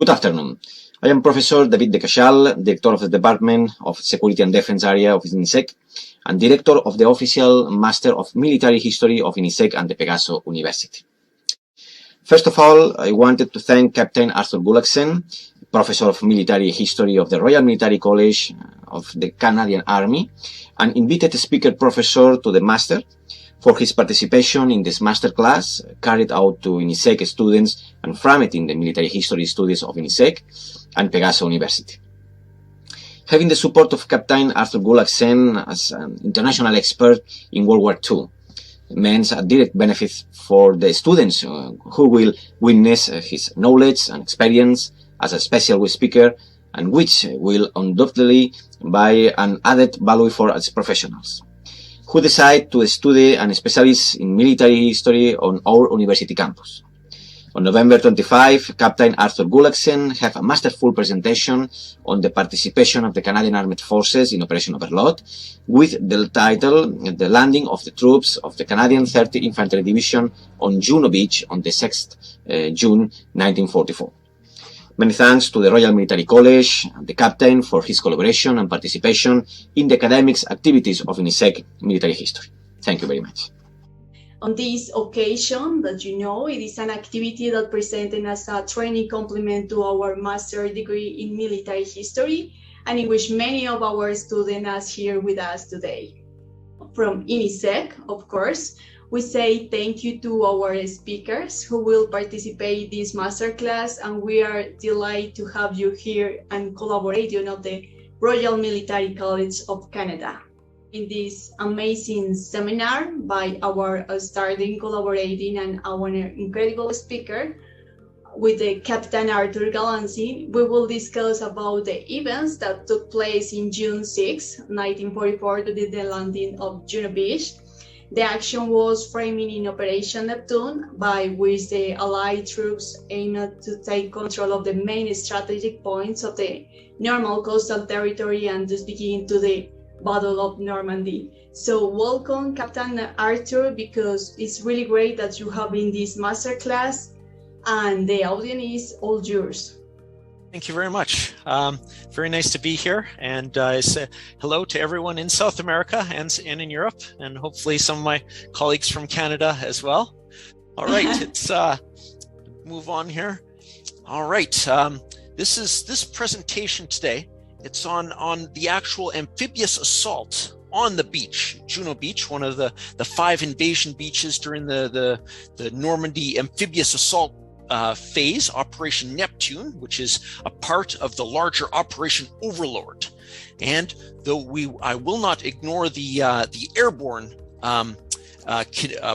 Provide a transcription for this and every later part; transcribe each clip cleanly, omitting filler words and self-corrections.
Good afternoon. I am Professor David de Cachal, Director of the Department of Security and Defense Area of INISEG, and Director of the Official Master of Military History of INISEG and the Pegasus University. First of all, I wanted to thank Captain Arthur Gullachsen, Professor of Military History of the Royal Military College of the Canadian Army, and invited speaker professor to the Master, for his participation in this Masterclass carried out to INISEG students and framed in the military history studies of INISEG and Pegasus University. Having the support of Captain Arthur Gullachsen as an international expert in World War II means a direct benefit for the students who will witness his knowledge and experience as a special speaker, and which will undoubtedly buy an added value for us professionals who decide to study and specialize in military history on our university campus. On November 25, Captain Arthur Gullachsen have a masterful presentation on the participation of the Canadian Armed Forces in Operation Overlord, with the title The Landing of the Troops of the Canadian 30th Infantry Division on Juno Beach on the 6th June 1944. Many thanks to the Royal Military College and the Captain for his collaboration and participation in the academics activities of INISEG Military History. Thank you very much. On this occasion, that you know, it is an activity that presented as a training complement to our master's degree in military history, and in which many of our students are here with us today. From INISEG, of course, we say thank you to our speakers who will participate in this masterclass, and we are delighted to have you here and collaboration of the Royal Military College of Canada in this amazing seminar by our starting collaborating and our incredible speaker with the Captain Arthur Gullachsen. We will discuss about the events that took place in June 6, 1944 to the landing of Juno Beach. The action was framing in Operation Neptuno, by which the Allied troops aimed to take control of the main strategic points of the normal coastal territory and thus begin to the Battle of Normandie. So welcome, Captain Arthur, because it's really great that you have in this masterclass, and the audience is all yours. Thank you very much. Very nice to be here, and I say hello to everyone in South America and in Europe, and hopefully some of my colleagues from Canada as well. All right, let's move on here. All right, this presentation today. It's on the actual amphibious assault on the beach, Juno Beach, one of the 5 invasion beaches during the Normandy amphibious assault phase, Operation Neptune, which is a part of the larger Operation Overlord. And though I will not ignore the airborne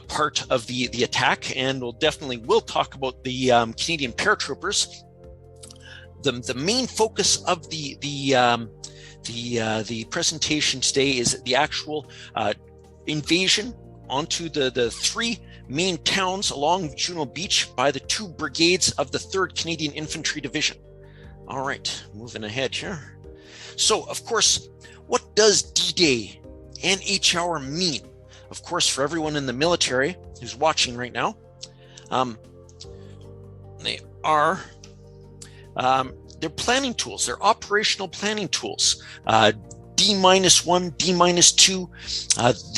part of the attack, and will talk about the Canadian paratroopers. The main focus of the presentation today is the actual invasion onto the 3 main towns along Juno Beach by the 2 brigades of the 3rd Canadian Infantry Division. All right, moving ahead here. So, of course, what does D-Day and H-Hour mean? Of course, for everyone in the military who's watching right now, they are they're planning tools. They're operational planning tools. D-1, D-2,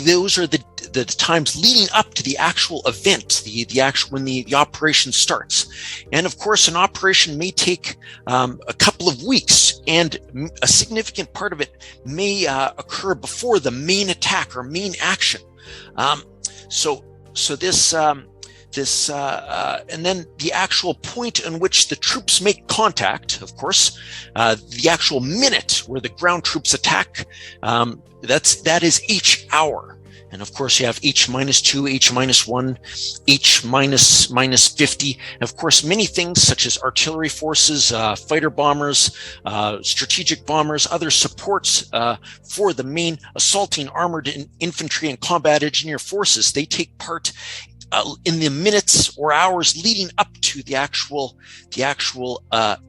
those are the times leading up to the actual event, the actual when the operation starts. And of course, an operation may take a couple of weeks, and a significant part of it may occur before the main attack or main action. So this and then the actual point in which the troops make contact, of course, the actual minute where the ground troops attack, that is each hour. And of course, you have H-2, H-1, H-50. And of course, many things such as artillery forces, fighter bombers, strategic bombers, other supports for the main assaulting armored infantry and combat engineer forces. They take part in the minutes or hours leading up to the actual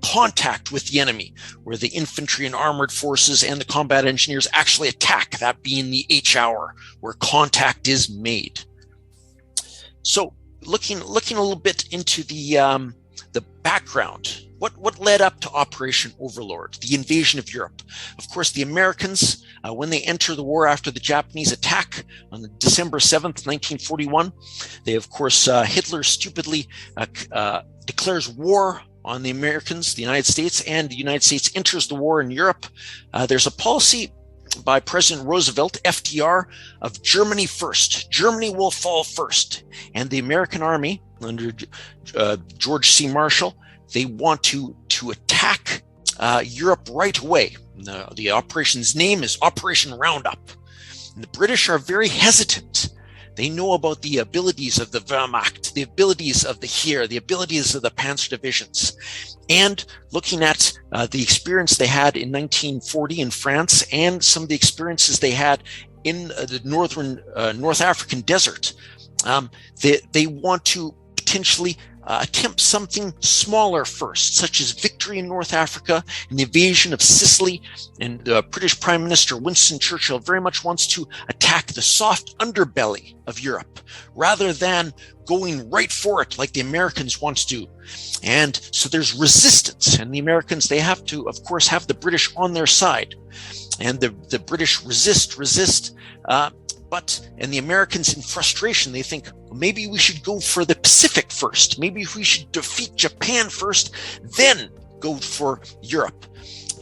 contact with the enemy, where the infantry and armored forces and the combat engineers actually attack, that being the H hour, where contact is made. So looking a little bit into the background what led up to Operation Overlord, the invasion of Europe? Of course, the Americans, when they enter the war after the Japanese attack on December 7th, 1941, they, of course, Hitler stupidly declares war on the Americans, the United States, and the United States enters the war in Europe. There's a policy by President Roosevelt, FDR, of Germany first. Germany will fall first. And the American army, under George C. Marshall, they want to attack Europe right away. The operation's name is Operation Roundup. And the British are very hesitant. They know about the abilities of the Wehrmacht, the abilities of the Heer, the abilities of the Panzer divisions. And looking at the experience they had in 1940 in France and some of the experiences they had in the North African desert, they want to potentially attempt something smaller first, such as victory in North Africa and the invasion of Sicily. And British Prime Minister Winston Churchill very much wants to attack the soft underbelly of Europe rather than going right for it like the Americans want to do. And so there's resistance, and the Americans, they have to, of course, have the British on their side. And the British resist, and the Americans, in frustration, they think, well, maybe we should go for the Pacific first. Maybe we should defeat Japan first, then go for Europe.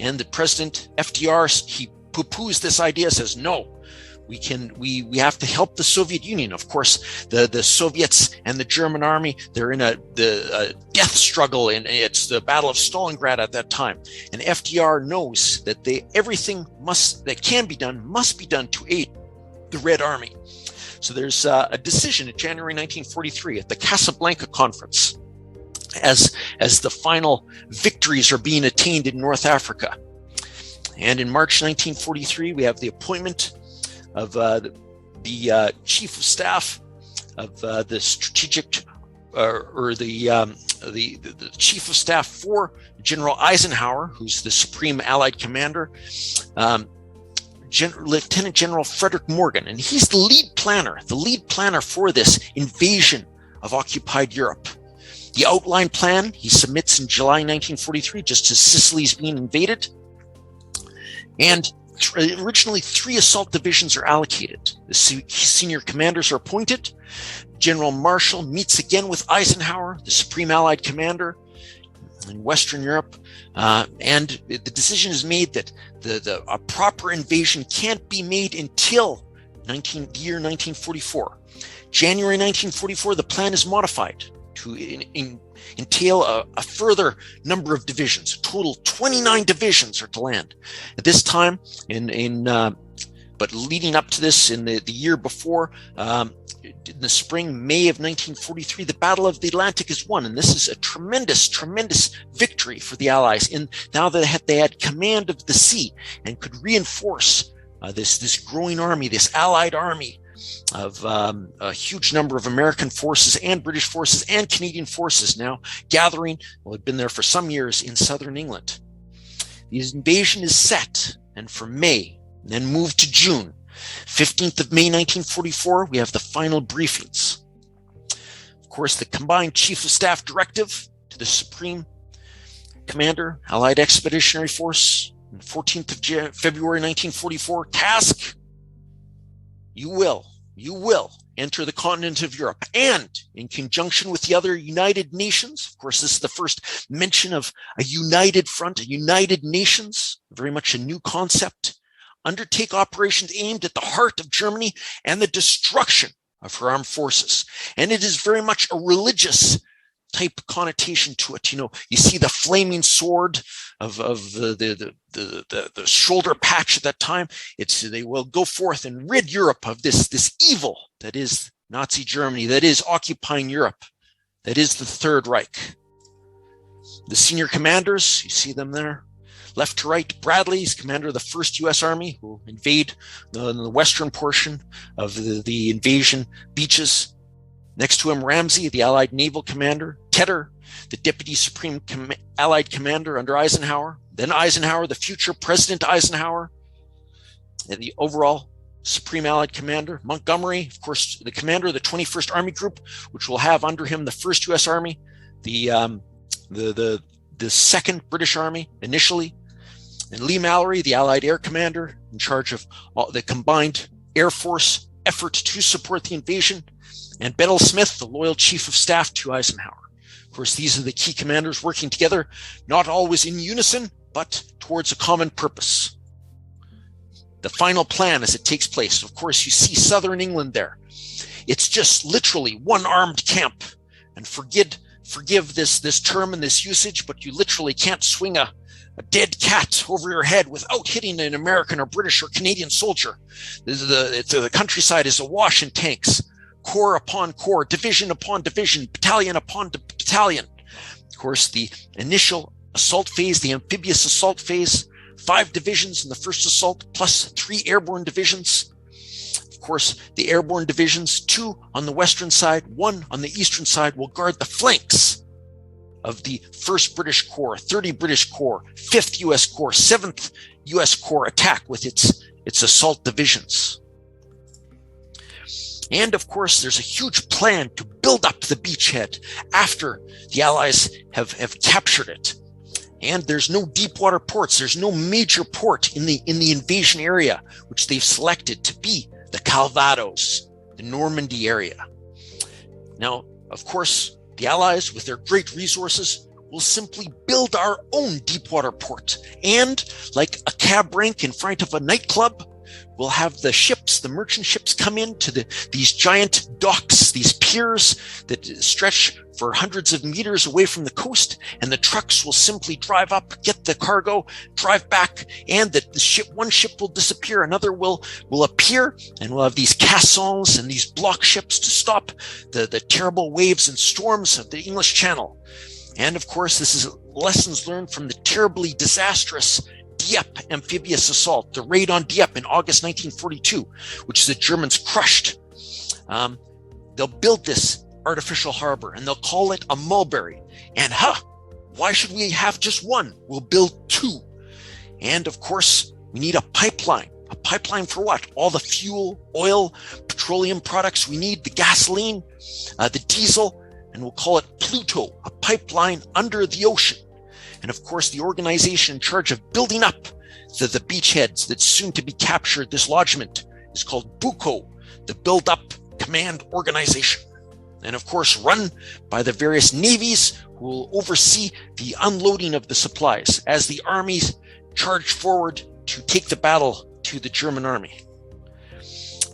And the President FDR, he poo-poos this idea, says, no, we have to help the Soviet Union. Of course, the Soviets and the German army, they're in a death struggle, and it's the Battle of Stalingrad at that time. And FDR knows that everything that can be done must be done to aid the Red Army. So there's a decision in January 1943 at the Casablanca Conference as the final victories are being attained in North Africa. And in March 1943, we have the appointment of the Chief of Staff of the strategic, the Chief of Staff for General Eisenhower, who's the Supreme Allied Commander, Lieutenant General Frederick Morgan, and he's the lead planner for this invasion of occupied Europe. The outline plan he submits in July 1943, just as Sicily's being invaded. And originally 3 assault divisions are allocated. The senior commanders are appointed. General Marshall meets again with Eisenhower, the Supreme Allied Commander in Western Europe, and the decision is made that a proper invasion can't be made until the year 1944. January 1944, the plan is modified to entail a further number of divisions. A total 29 divisions are to land. At this time, but leading up to this, in the year before, in the spring, May of 1943, the Battle of the Atlantic is won. And this is a tremendous victory for the Allies. And now that they had command of the sea and could reinforce this growing army, this Allied army of a huge number of American forces and British forces and Canadian forces now gathering, had been there for some years in southern England. The invasion is set, and for May, and then moved to June. 15th of May 1944, we have the final briefings. Of course, the combined Chief of Staff directive to the Supreme Commander, Allied Expeditionary Force, 14th of February 1944, task: you will enter the continent of Europe, and in conjunction with the other United Nations. Of course, this is the first mention of a united front, a United Nations, very much a new concept. Undertake operations aimed at the heart of Germany and the destruction of her armed forces. And it is very much a religious type connotation to it. You see the flaming sword of the shoulder patch at that time. They will go forth and rid Europe of this evil that is Nazi Germany, that is occupying Europe, that is the Third Reich. The senior commanders, you see them there. Left to right, Bradley is commander of the 1st U.S. Army, who will invade the western portion of the invasion beaches. Next to him, Ramsey, the Allied Naval Commander. Tedder, the Deputy Supreme Allied Commander under Eisenhower. Then Eisenhower, the future President Eisenhower. And the overall Supreme Allied Commander. Montgomery, of course, the commander of the 21st Army Group, which will have under him the 1st U.S. Army, the the 2nd British Army initially, and Lee Mallory, the Allied air commander in charge of the combined Air Force effort to support the invasion, and Bedell Smith, the loyal chief of staff to Eisenhower. Of course, these are the key commanders working together, not always in unison, but towards a common purpose. The final plan as it takes place, of course, you see southern England there. It's just literally one armed camp. And forgive this term and this usage, but you literally can't swing a dead cat over your head without hitting an American or British or Canadian soldier. The countryside is awash in tanks, corps upon corps, division upon division, battalion upon battalion. Of course, the initial assault phase, the amphibious assault phase, 5 divisions in the first assault, plus 3 airborne divisions. Of course, the airborne divisions, 2 on the western side, 1 on the eastern side, will guard the flanks of the 1st British Corps, 30 British Corps, 5th U.S. Corps, 7th U.S. Corps attack with its assault divisions. And of course, there's a huge plan to build up the beachhead after the Allies have captured it. And there's no deep water ports. There's no major port in the invasion area, which they've selected to be the Calvados, the Normandy area. Now, of course, the Allies, with their great resources, will simply build our own deep water port. And like a cab rank in front of a nightclub, we'll have the ships, the merchant ships, come into these giant docks, these piers that stretch for hundreds of meters away from the coast, and the trucks will simply drive up, get the cargo, drive back, and one ship will disappear, another will appear, and we'll have these caissons and these block ships to stop the terrible waves and storms of the English Channel. And of course, this is lessons learned from the terribly disastrous Dieppe amphibious assault, the raid on Dieppe in August 1942, which the Germans crushed. They'll build this artificial harbor and they'll call it a mulberry. And why should we have just one? We'll build 2. And of course, we need a pipeline. A pipeline for what? All the fuel, oil, petroleum products we need, the gasoline, the diesel, and we'll call it Pluto, a pipeline under the ocean. And of course, the organization in charge of building up the beachheads that's soon to be captured, this lodgement, is called BUCO, the Build Up Command Organization. And of course, run by the various navies who will oversee the unloading of the supplies as the armies charge forward to take the battle to the German army.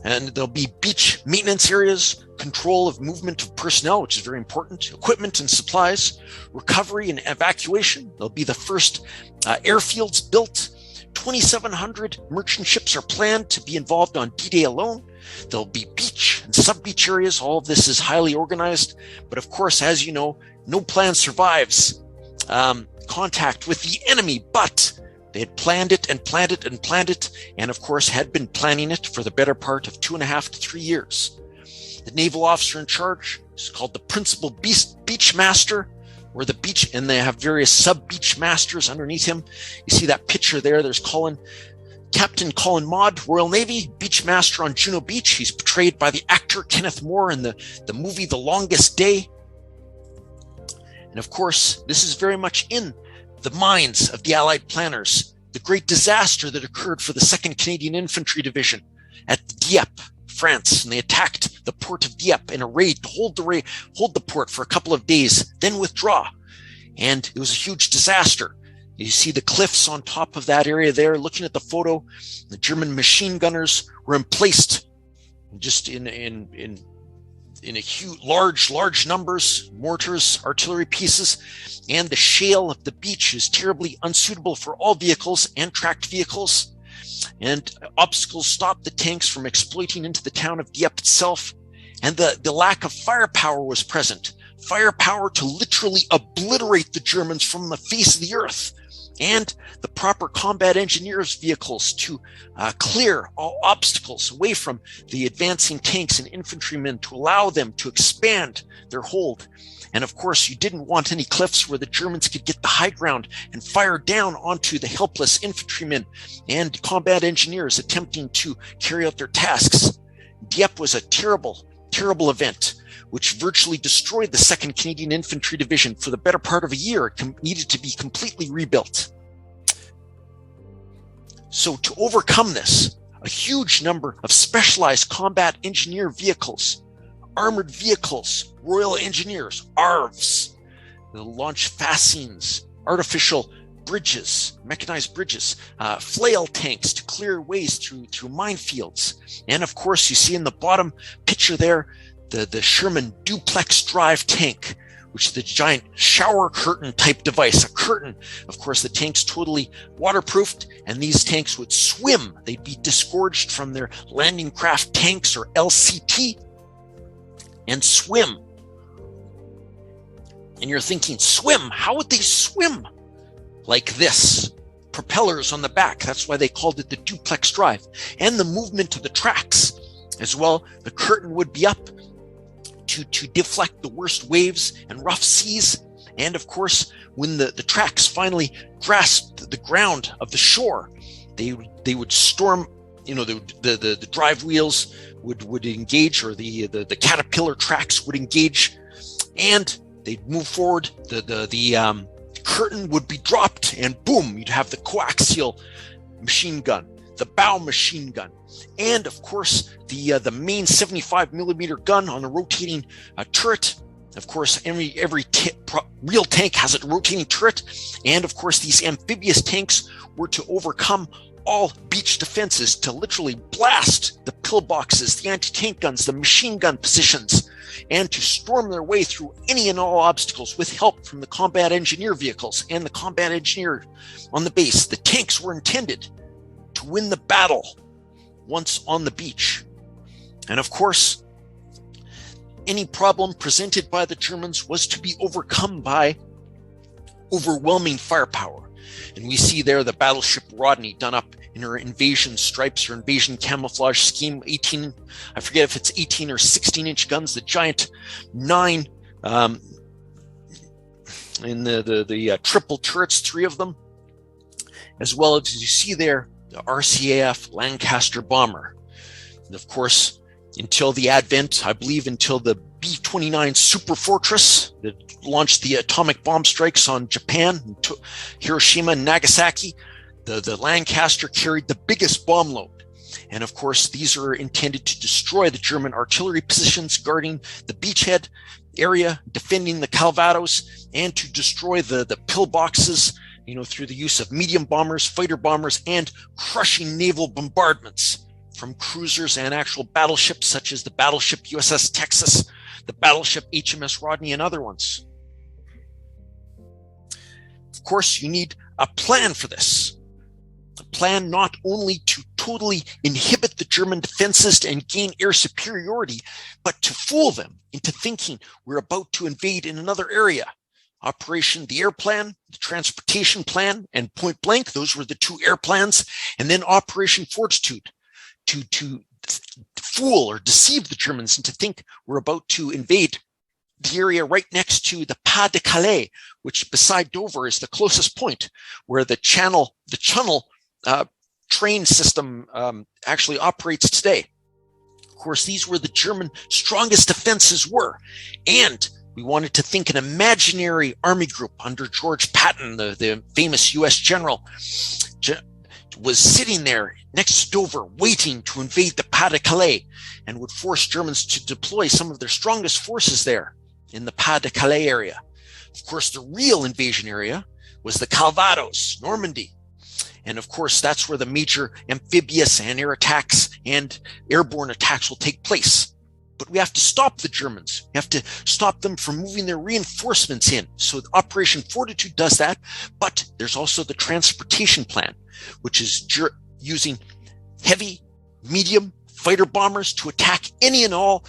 And there'll be beach maintenance areas, control of movement of personnel, which is very important, equipment and supplies, recovery and evacuation. There'll be the first airfields built. 2,700 merchant ships are planned to be involved on D-Day alone. There'll be beach and sub-beach areas. All of this is highly organized. But of course, as you know, no plan survives contact with the enemy, but they had planned it and planned it and planned it, and of course had been planning it for the better part of 2.5 to 3 years. The naval officer in charge is called the principal beach master, or the beach, and they have various sub-beach masters underneath him. You see that picture there. There's Captain Colin Maud, Royal Navy, beach master on Juno Beach. He's portrayed by the actor Kenneth Moore in the movie The Longest Day. And of course, this is very much in the minds of the Allied planners, the great disaster that occurred for the 2nd Canadian Infantry Division at Dieppe, France, and they attacked the port of Dieppe in a raid to hold the port for a couple of days, then withdraw. And it was a huge disaster. You see the cliffs on top of that area there. Looking at the photo, the German machine gunners were emplaced just in a huge, large numbers, mortars, artillery pieces, and the shale of the beach is terribly unsuitable for all vehicles and tracked vehicles. And obstacles stopped the tanks from exploiting into the town of Dieppe itself. And the lack of firepower was present. Firepower to literally obliterate the Germans from the face of the earth. And the proper combat engineers vehicles to clear all obstacles away from the advancing tanks and infantrymen to allow them to expand their hold. And of course, you didn't want any cliffs where the Germans could get the high ground and fire down onto the helpless infantrymen and combat engineers attempting to carry out their tasks. Dieppe was a terrible terrible event, which virtually destroyed the 2nd Canadian Infantry Division for the better part of a year. It needed to be completely rebuilt. So to overcome this, a huge number of specialized combat engineer vehicles, armored vehicles, Royal Engineers, ARVs, they'll launch fascines, artificial bridges, mechanized bridges, flail tanks to clear ways through minefields. And of course, you see in the bottom picture there, the Sherman duplex drive tank, which is the giant shower curtain type device, a curtain. Of course, the tank's totally waterproofed, and these tanks would swim. They'd be disgorged from their landing craft tanks, or LCT, and swim. And you're thinking, swim? How would they swim? Like this. Propellers on the back. That's why they called it the duplex drive. And the movement of the tracks as well. The curtain would be up to deflect the worst waves and rough seas. And of course, when the tracks finally grasped the ground of the shore, they would storm, the drive wheels would engage, or the caterpillar tracks would engage, and they'd move forward. The curtain would be dropped, and boom, you'd have the coaxial machine gun, the bow machine gun, and of course the main 75 millimeter gun on a rotating turret. Of course, every real tank has a rotating turret, and of course these amphibious tanks were to overcome all beach defenses, to literally blast the pillboxes, the anti-tank guns, the machine gun positions, and to storm their way through any and all obstacles with help from the combat engineer vehicles and the combat engineer on the base. The tanks were intended to win the battle once on the beach. And of course, any problem presented by the Germans was to be overcome by overwhelming firepower. And we see there the battleship Rodney done up in her invasion stripes, or invasion camouflage scheme, 18, I forget if it's 18 or 16-inch guns, the giant 9 in the triple turrets, 3 of them, as well as you see there, the RCAF Lancaster bomber. And of course, until the advent, I believe until the B-29 Super Fortress that launched the atomic bomb strikes on Japan, Hiroshima and Nagasaki, the Lancaster carried the biggest bomb load. And of course, these are intended to destroy the German artillery positions guarding the beachhead area, defending the Calvados, and to destroy the pillboxes, through the use of medium bombers, fighter bombers, and crushing naval bombardments from cruisers and actual battleships such as the battleship USS Texas, the battleship HMS Rodney, and other ones. Of course, you need a plan for this. A plan not only to totally inhibit the German defenses and gain air superiority, but to fool them into thinking we're about to invade in another area. Operation the Air Plan, the Transportation Plan, and Point Blank, those were the 2 air plans, and then Operation Fortitude to fool or deceive the Germans into think we're about to invade the area right next to the Pas de Calais, which beside Dover is the closest point where the channel train system actually operates today. Of course, these were the German strongest defenses were, and we wanted to think an imaginary army group under George Patton, the famous U.S. general, was sitting there next to Dover waiting to invade the Pas de Calais, and would force Germans to deploy some of their strongest forces there in the Pas de Calais area. Of course, the real invasion area was the Calvados, Normandy. And of course, that's where the major amphibious and air attacks and airborne attacks will take place. But we have to stop the Germans. We have to stop them from moving their reinforcements in. So Operation Fortitude does that. But there's also the transportation plan, which is using heavy, medium fighter bombers to attack any and all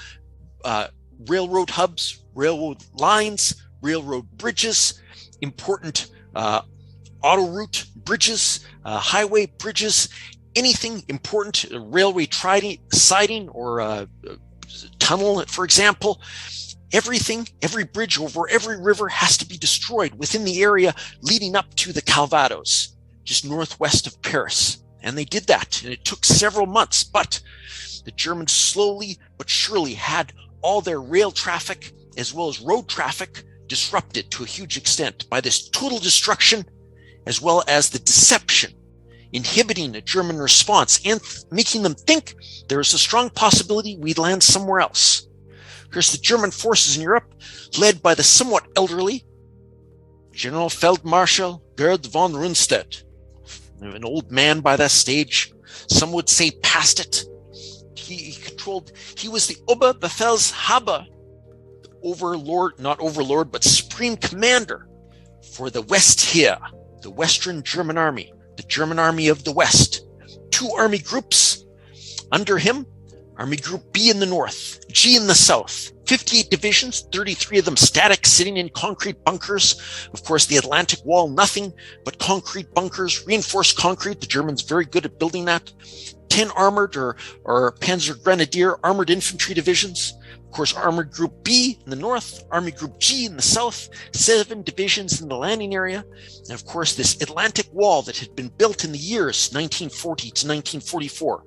railroad hubs, railroad lines, railroad bridges, important auto route bridges, highway bridges, anything important, railway siding or tunnel, for example. Everything, every bridge over every river has to be destroyed within the area leading up to the Calvados, just northwest of Paris. And they did that, and it took several months, but the Germans slowly but surely had all their rail traffic as well as road traffic disrupted to a huge extent by this total destruction, as well as the deception, inhibiting a German response and making them think there is a strong possibility we'd land somewhere else. Here's the German forces in Europe, led by the somewhat elderly General Feldmarschall Gerd von Rundstedt, an old man by that stage. Some would say past it. He was the Oberbefehlshaber, overlord, not overlord, but supreme commander for the Westheer, the Western German Army, the German Army of the West. 2 army groups under him, Army Group B in the north, G in the south, 58 divisions, 33 of them static, sitting in concrete bunkers. Of course, the Atlantic Wall, nothing but concrete bunkers, reinforced concrete. The Germans very good at building that. 10 armored or Panzer Grenadier armored infantry divisions. Of course, Armored Group B in the north, Army Group G in the south, 7 divisions in the landing area. And of course, this Atlantic Wall that had been built in the years 1940 to 1944,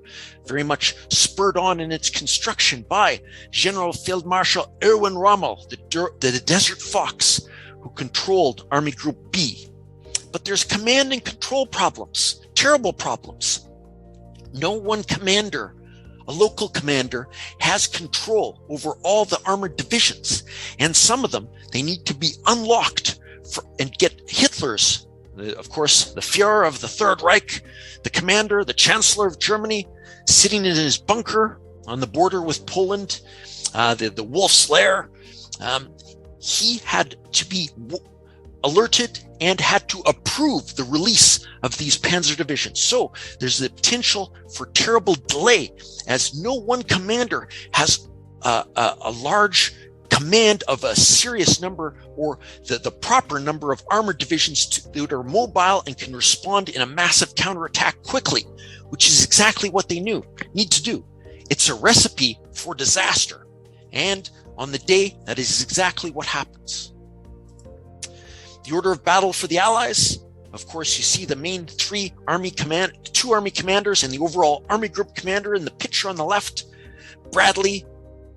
very much spurred on in its construction by General Feldmarschall Erwin Rommel, the Desert Fox, who controlled Army Group B. But there's command and control problems, terrible problems. No one commander, a local commander, has control over all the armored divisions. And some of them, they need to be unlocked and get Hitler's, of course, the Führer of the Third Reich, the commander, the Chancellor of Germany, sitting in his bunker on the border with Poland, the Wolf's Lair. He had to be alerted and had to approve the release of these panzer divisions. So there's the potential for terrible delay, as no one commander has a large command of a serious number or the proper number of armored divisions that are mobile and can respond in a massive counterattack quickly, which is exactly what they need to do. It's a recipe for disaster. And on the day, that is exactly what happens. The order of battle for the Allies, of course, you see the main 2 army commanders and the overall army group commander in the picture on the left. Bradley,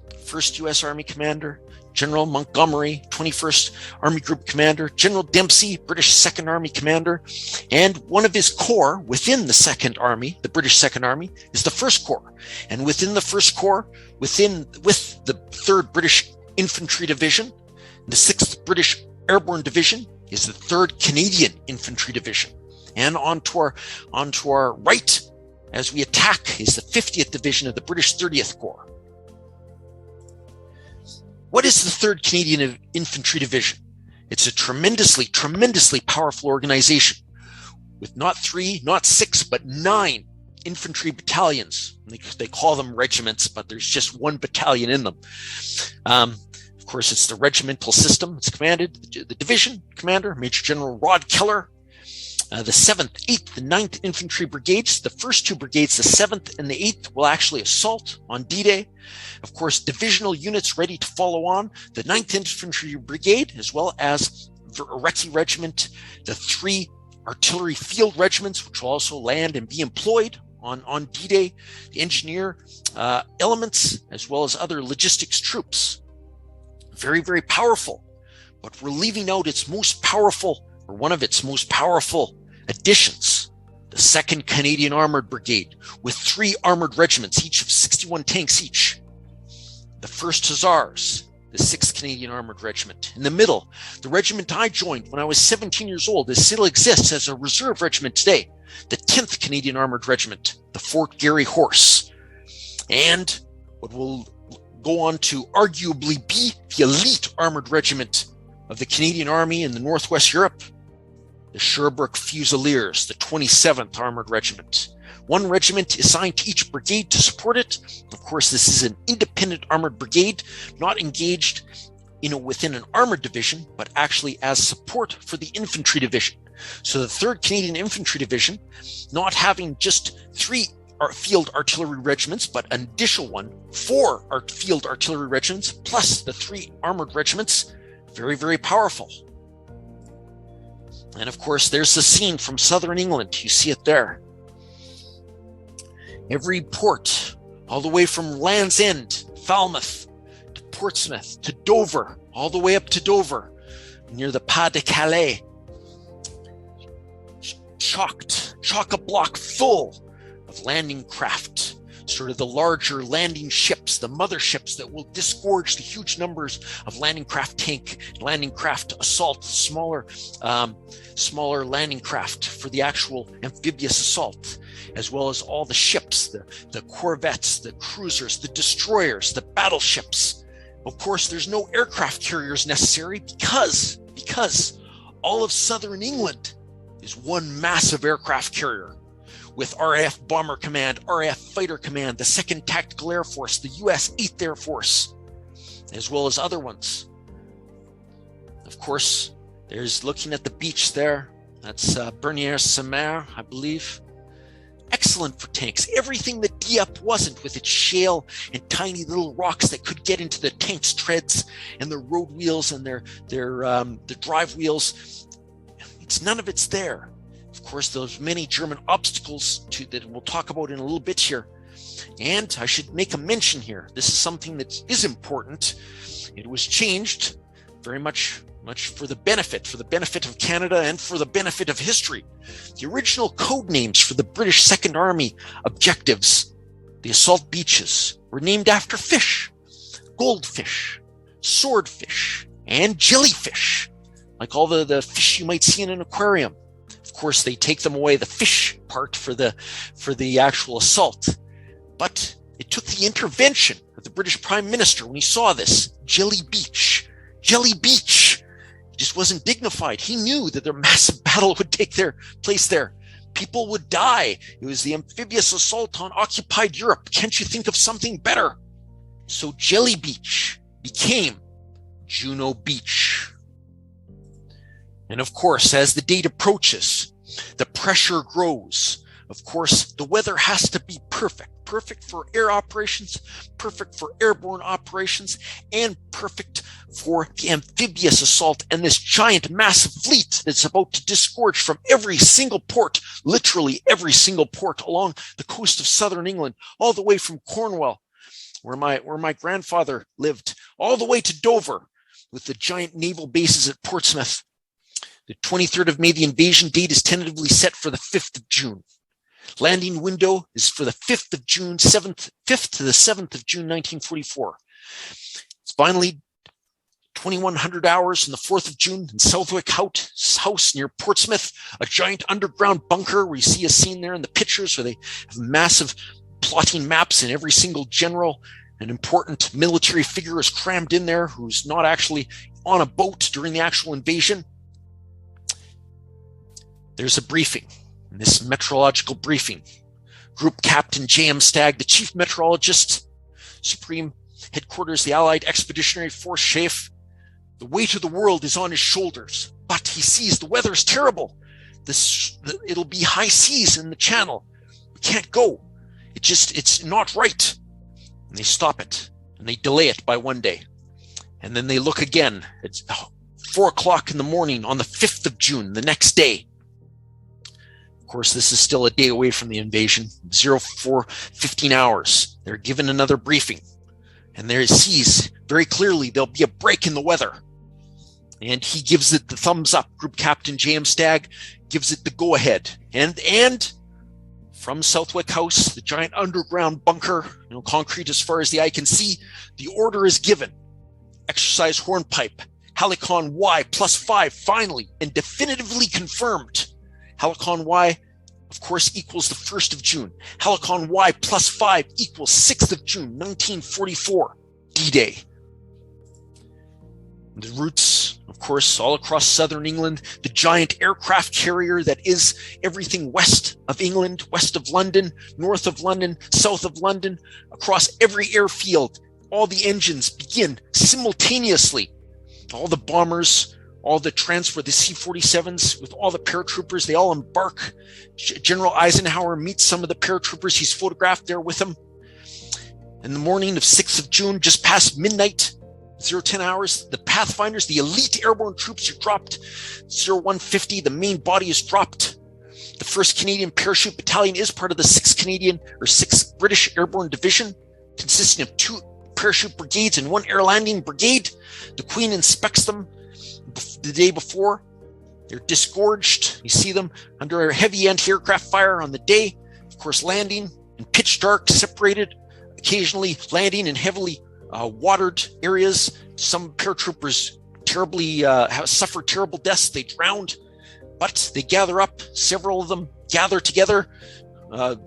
1st U.S. Army commander, General Montgomery, 21st Army Group commander, General Dempsey, British 2nd Army commander, and one of his corps within the 2nd Army, the British 2nd Army, is the 1st Corps. And within the 1st Corps, with the 3rd British Infantry Division, the 6th British Airborne Division is the 3rd Canadian Infantry Division. And onto our right, as we attack, is the 50th Division of the British 30th Corps. What is the 3rd Canadian Infantry Division? It's a tremendously powerful organization with not 3, not 6, but 9 infantry battalions. They call them regiments, but there's just 1 battalion in them. Of course, it's the regimental system. It's commanded, the division commander, Major General Rod Keller, the 7th, 8th, and 9th Infantry Brigades. The first 2 brigades, the 7th and the 8th, will actually assault on D-Day. Of course, divisional units ready to follow on. The 9th Infantry Brigade, as well as the Recce Regiment, the 3 artillery field regiments, which will also land and be employed on D-Day, the engineer elements, as well as other logistics troops. Very, very powerful. But we're leaving out its most powerful, or one of its most powerful additions, the 2nd Canadian Armored Brigade, with 3 armored regiments, each of 61 tanks each. The 1st Hussars, the 6th Canadian Armored Regiment. In the middle, the regiment I joined when I was 17 years old, it still exists as a reserve regiment today, the 10th Canadian Armored Regiment, the Fort Garry Horse. And what will go on to arguably be the elite armored regiment of the Canadian Army in the Northwest Europe, the Sherbrooke Fusiliers, the 27th Armored Regiment. 1 regiment assigned to each brigade to support it. Of course, this is an independent armored brigade, not engaged within an armored division, but actually as support for the infantry division. So the 3rd Canadian Infantry Division, not having just 3 field artillery regiments, but an additional 4 field artillery regiments, plus the 3 armored regiments, very, very powerful. And of course, there's the scene from southern England. You see it there. Every port, all the way from Land's End, Falmouth, to Portsmouth to Dover, all the way up to Dover, near the Pas de Calais, chock-a-block full of landing craft, sort of the larger landing ships, the motherships that will disgorge the huge numbers of landing craft tank, landing craft assault, smaller landing craft for the actual amphibious assault, as well as all the ships, the corvettes, the cruisers, the destroyers, the battleships. Of course, there's no aircraft carriers necessary because all of southern England is one massive aircraft carrier, with RAF Bomber Command, RAF Fighter Command, the 2nd Tactical Air Force, the US 8th Air Force, as well as other ones. Of course, there's looking at the beach there. That's Bernier-sur-Mer, I believe. Excellent for tanks. Everything that Dieppe wasn't, with its shale and tiny little rocks that could get into the tank's treads and the road wheels and their drive wheels. None of it's there. Of course, those many German obstacles that we'll talk about in a little bit here. And I should make a mention here. This is something that is important. It was changed very much for the benefit of Canada and for the benefit of history. The original code names for the British Second Army objectives, the assault beaches, were named after fish: goldfish, swordfish, and jellyfish, like all the fish you might see in an aquarium. Of course, they take them away, the fish part, for the actual assault. But it took the intervention of the British Prime Minister when he saw this. Jelly Beach. He just wasn't dignified. He knew that their massive battle would take their place there. People would die. It was the amphibious assault on occupied Europe. Can't you think of something better? So Jelly Beach became Juno Beach. And of course, as the date approaches, the pressure grows. Of course, the weather has to be perfect for air operations, perfect for airborne operations, and perfect for the amphibious assault and this giant, massive fleet that's about to disgorge from every single port, literally every single port along the coast of southern England, all the way from Cornwall, where my grandfather lived, all the way to Dover, with the giant naval bases at Portsmouth. The 23rd of May, the invasion date, is tentatively set for the 5th of June. Landing window is for the 5th of June, 5th to the 7th of June, 1944. It's finally 2100 hours on the 4th of June in Southwick House near Portsmouth, a giant underground bunker where you see a scene there in the pictures where they have massive plotting maps, and every single general, an important military figure, is crammed in there who's not actually on a boat during the actual invasion. There's a briefing. In this meteorological briefing, Group Captain J.M. Stagg, the chief meteorologist, Supreme Headquarters, the Allied Expeditionary Force Chief, the weight of the world is on his shoulders, but he sees the weather is terrible. It'll be high seas in the channel. We can't go. It's not right. And they stop it, and they delay it by one day. And then they look again. It's 4 o'clock in the morning on the 5th of June, the next day. Of course, this is still a day away from the invasion, 04:15 hours. They're given another briefing, and there he sees very clearly there'll be a break in the weather. And he gives it the thumbs up. Group Captain J.M. Stagg gives it the go-ahead. And from Southwick House, the giant underground bunker, concrete as far as the eye can see, the order is given. Exercise hornpipe, Helicon Y +5, finally and definitively confirmed. Helicon Y, of course, equals the 1st of June. Helicon Y +5 equals 6th of June, 1944, D-Day. The routes, of course, all across southern England, the giant aircraft carrier that is everything west of England, west of London, north of London, south of London, across every airfield. All the engines begin simultaneously. All the bombers, all the transport, the C-47s with all the paratroopers, they all embark. General Eisenhower meets some of the paratroopers. He's photographed there with them. In the morning of 6th of June, just past midnight, 010 hours, the Pathfinders, the elite airborne troops are dropped. 0150, the main body is dropped. The 1st Canadian Parachute Battalion is part of the 6th British Airborne Division, consisting of 2 parachute brigades and 1 air landing brigade. The Queen inspects them the day before. They're disgorged. You see them under heavy anti-aircraft fire on the day. Of course, landing in pitch dark, separated, occasionally landing in heavily watered areas. Some paratroopers terribly have suffered terrible deaths. They drowned, but they gather up. Several of them gather together.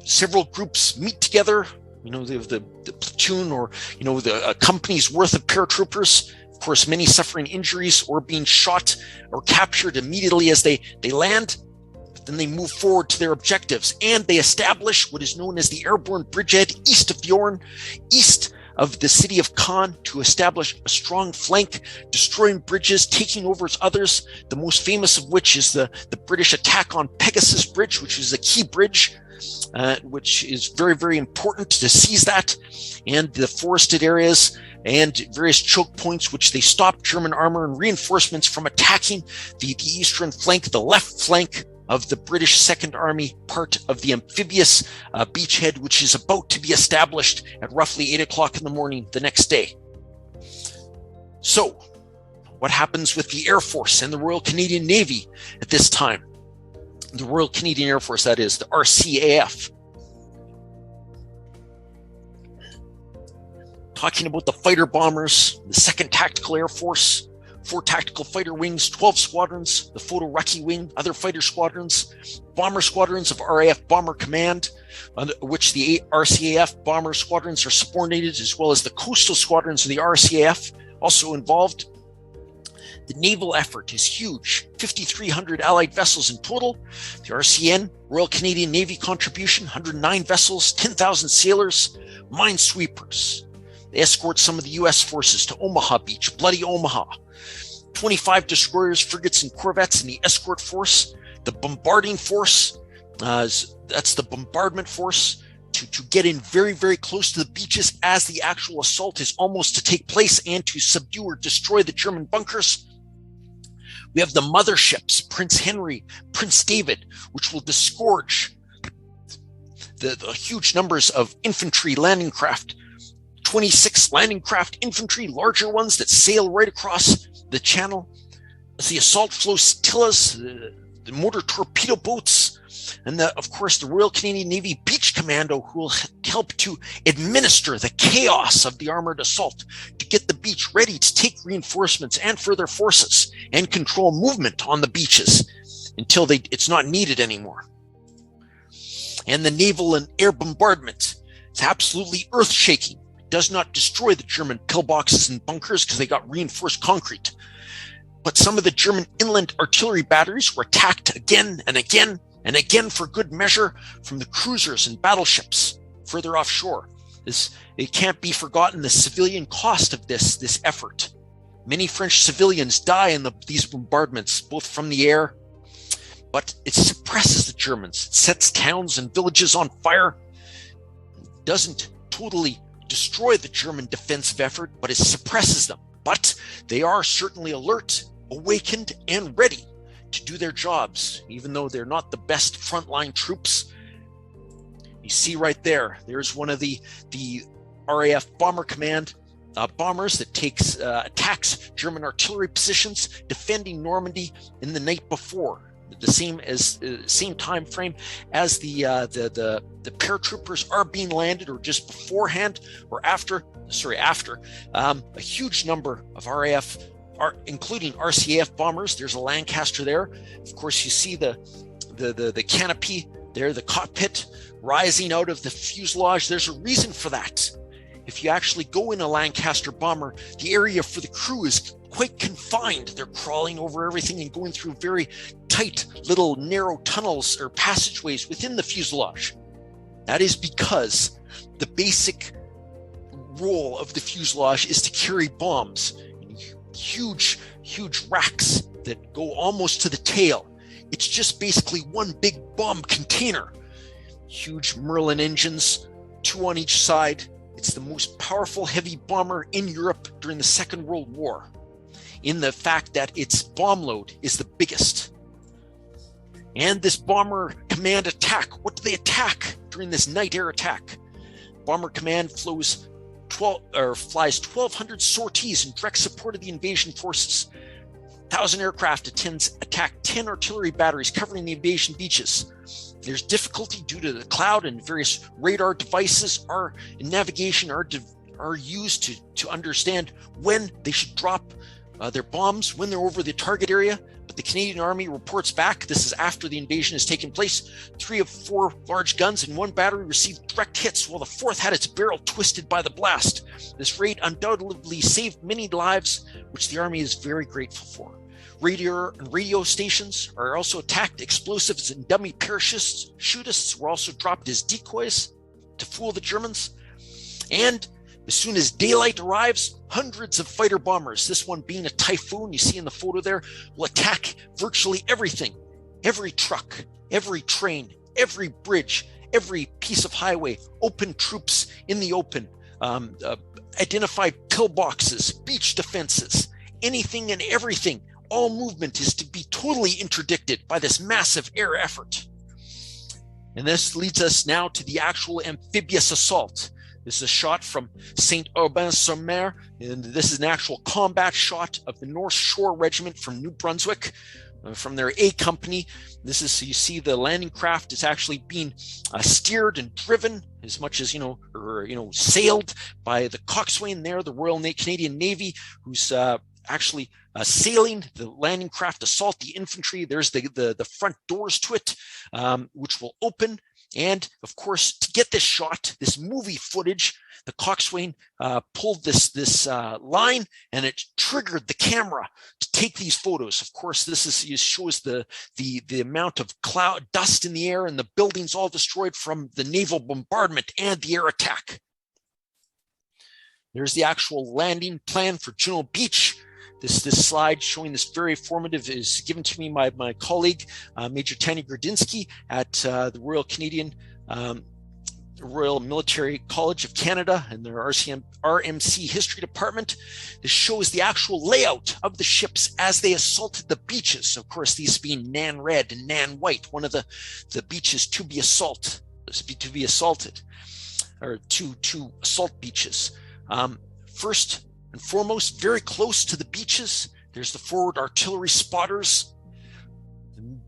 Several groups meet together. The platoon or the company's worth of paratroopers. Of course, many suffering injuries or being shot or captured immediately as they land. But then they move forward to their objectives, and they establish what is known as the airborne bridgehead east of Bjorn, east of the city of Caen, to establish a strong flank, destroying bridges, taking over others, the most famous of which is the British attack on Pegasus Bridge, which is a key bridge, which is very, very important to seize that, and the forested areas and various choke points, which they stopped German armor and reinforcements from attacking the eastern flank, the left flank of the British Second Army, part of the amphibious beachhead, which is about to be established at roughly 8 o'clock in the morning the next day. So, what happens with the Air Force and the Royal Canadian Navy at this time? The Royal Canadian Air Force, that is, the RCAF. Talking about the fighter bombers, the 2nd Tactical Air Force, 4 tactical fighter wings, 12 squadrons, the Photo-Rucky wing, other fighter squadrons, bomber squadrons of RAF Bomber Command, which the RCAF bomber squadrons are subordinated, as well as the coastal squadrons of the RCAF also involved. The naval effort is huge, 5,300 Allied vessels in total. The RCN, Royal Canadian Navy contribution, 109 vessels, 10,000 sailors, minesweepers. They escort some of the U.S. forces to Omaha Beach, Bloody Omaha. 25 destroyers, frigates, and corvettes in the escort force. The bombarding force, that's the bombardment force, to get in very, very close to the beaches as the actual assault is almost to take place and to subdue or destroy the German bunkers. We have the motherships, Prince Henry, Prince David, which will disgorge the huge numbers of infantry landing craft, 26 landing craft infantry, larger ones that sail right across the channel, the assault flotillas, the motor torpedo boats, and of course the Royal Canadian Navy Beach Commando, who will help to administer the chaos of the armored assault, to get the beach ready to take reinforcements and further forces and control movement on the beaches until it's not needed anymore. And the naval and air bombardment, it's absolutely earth-shaking. Does not destroy the German pillboxes and bunkers because they got reinforced concrete. But some of the German inland artillery batteries were attacked again and again and again for good measure from the cruisers and battleships further offshore. It can't be forgotten the civilian cost of this effort. Many French civilians die in these bombardments, both from the air, but it suppresses the Germans. It sets towns and villages on fire. It doesn't totally destroy the German defensive effort, but it suppresses them. But they are certainly alert, awakened, and ready to do their jobs, even though they're not the best frontline troops. You see right there, there's one of the RAF Bomber Command bombers that attacks German artillery positions, defending Normandy in the night before. The same time frame as the paratroopers are being landed, or just beforehand or after. A huge number of RAF, including RCAF bombers. There's a Lancaster there. Of course, you see the canopy there, the cockpit rising out of the fuselage. There's a reason for that. If you actually go in a Lancaster bomber, the area for the crew is quite confined. They're crawling over everything and going through very tight little narrow tunnels or passageways within the fuselage. That is because the basic role of the fuselage is to carry bombs, huge racks that go almost to the tail. It's just basically one big bomb container. Huge Merlin engines, 2 on each side. It's the most powerful heavy bomber in Europe during the Second World War, in the fact that its bomb load is the biggest. And this Bomber Command attack, what do they attack during this night air attack? Bomber Command flies flies 1,200 sorties in direct support of the invasion forces. 1,000 aircraft attack 10 artillery batteries covering the invasion beaches. There's difficulty due to the cloud, and various radar devices in navigation are used to understand when they should drop their bombs, when they're over the target area. But the Canadian Army reports back, this is after the invasion has taken place, 3 of 4 large guns in one battery received direct hits, while the 4th had its barrel twisted by the blast. This raid undoubtedly saved many lives, which the Army is very grateful for. Radio stations are also attacked. Explosives and dummy parachutists were also dropped as decoys to fool the Germans. And as soon as daylight arrives, hundreds of fighter bombers, this one being a Typhoon, you see in the photo there, will attack virtually everything. Every truck, every train, every bridge, every piece of highway, open troops in the open, identified pillboxes, beach defenses, anything and everything. All movement is to be totally interdicted by this massive air effort. And this leads us now to the actual amphibious assault. This is a shot from Saint-Aubin-sur-Mer, and this is an actual combat shot of the North Shore Regiment from New Brunswick, from their A Company. This is, so you see the landing craft is actually being steered and driven as much as, sailed by the coxswain there, the Royal Canadian Navy, who's actually sailing the landing craft, assault the infantry. There's the front doors to it, which will open. And of course, to get this shot, this movie footage, the coxswain pulled this line, and it triggered the camera to take these photos. Of course, shows the amount of cloud dust in the air and the buildings all destroyed from the naval bombardment and the air attack. There's the actual landing plan for Juno Beach. This slide showing this very informative is given to me by my colleague, Major Tanya Grudinsky at the Royal Military College of Canada and their RMC History Department. This shows the actual layout of the ships as they assaulted the beaches. Of course, these being Nan Red and Nan White, one of the beaches to be assaulted, or two assault beaches. First and foremost, very close to the beaches, there's the forward artillery spotters.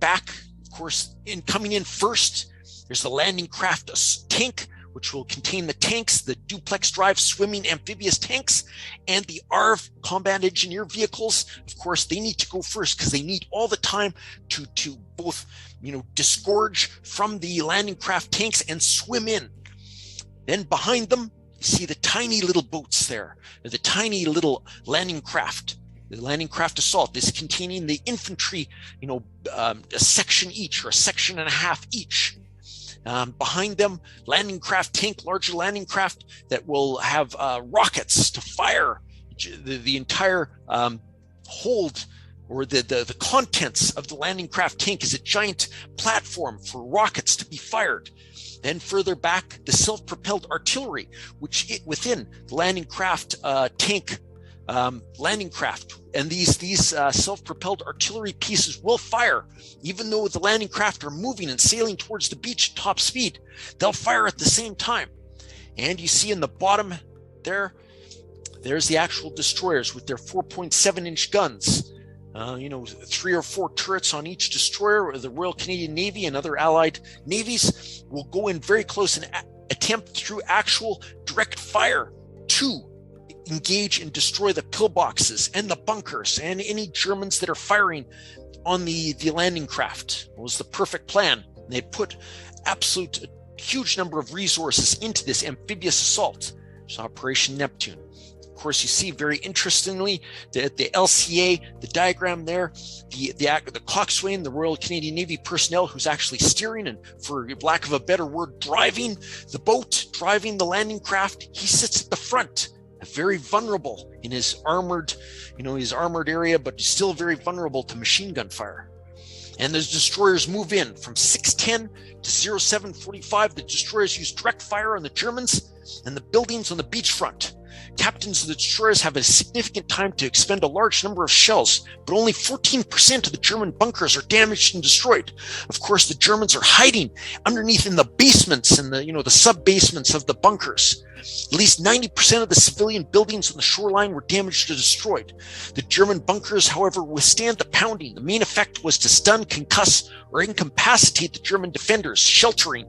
Back, of course, coming in first, there's the landing craft tank, which will contain the tanks, the duplex drive swimming amphibious tanks, and the ARV combat engineer vehicles. Of course, they need to go first because they need all the time to both, disgorge from the landing craft tanks and swim in. Then behind them, you see the tiny little boats there, the tiny little landing craft, the landing craft assault. This containing the infantry, a section each or a section and a half each. Behind them, landing craft tank, larger landing craft that will have rockets to fire the entire hold, or the contents of the landing craft tank is a giant platform for rockets to be fired. Then further back, the self-propelled artillery, which within the landing craft tank landing craft. And these self-propelled artillery pieces will fire, even though the landing craft are moving and sailing towards the beach at top speed. They'll fire at the same time. And you see in the bottom there's the actual destroyers with their 4.7-inch guns. 3 or 4 turrets on each destroyer. Or the Royal Canadian Navy and other allied navies will go in very close and attempt through actual direct fire to engage and destroy the pillboxes and the bunkers and any Germans that are firing on the landing craft. It was the perfect plan. They put absolute huge number of resources into this amphibious assault. It's Operation Neptune. Of course, you see very interestingly the LCA, the diagram there, the coxswain, the Royal Canadian Navy personnel who's actually steering and, for lack of a better word, driving the boat, driving the landing craft. He sits at the front, very vulnerable in his armored area, but still very vulnerable to machine gun fire. And the destroyers move in from 6:10 to 07:45. The destroyers use direct fire on the Germans and the buildings on the beachfront. Captains of the destroyers have a significant time to expend a large number of shells, but only 14% of the German bunkers are damaged and destroyed. Of course, the Germans are hiding underneath in the basements and the sub-basements of the bunkers. At least 90% of the civilian buildings on the shoreline were damaged or destroyed. The German bunkers, however, withstand the pounding. The main effect was to stun, concuss, or incapacitate the German defenders, sheltering,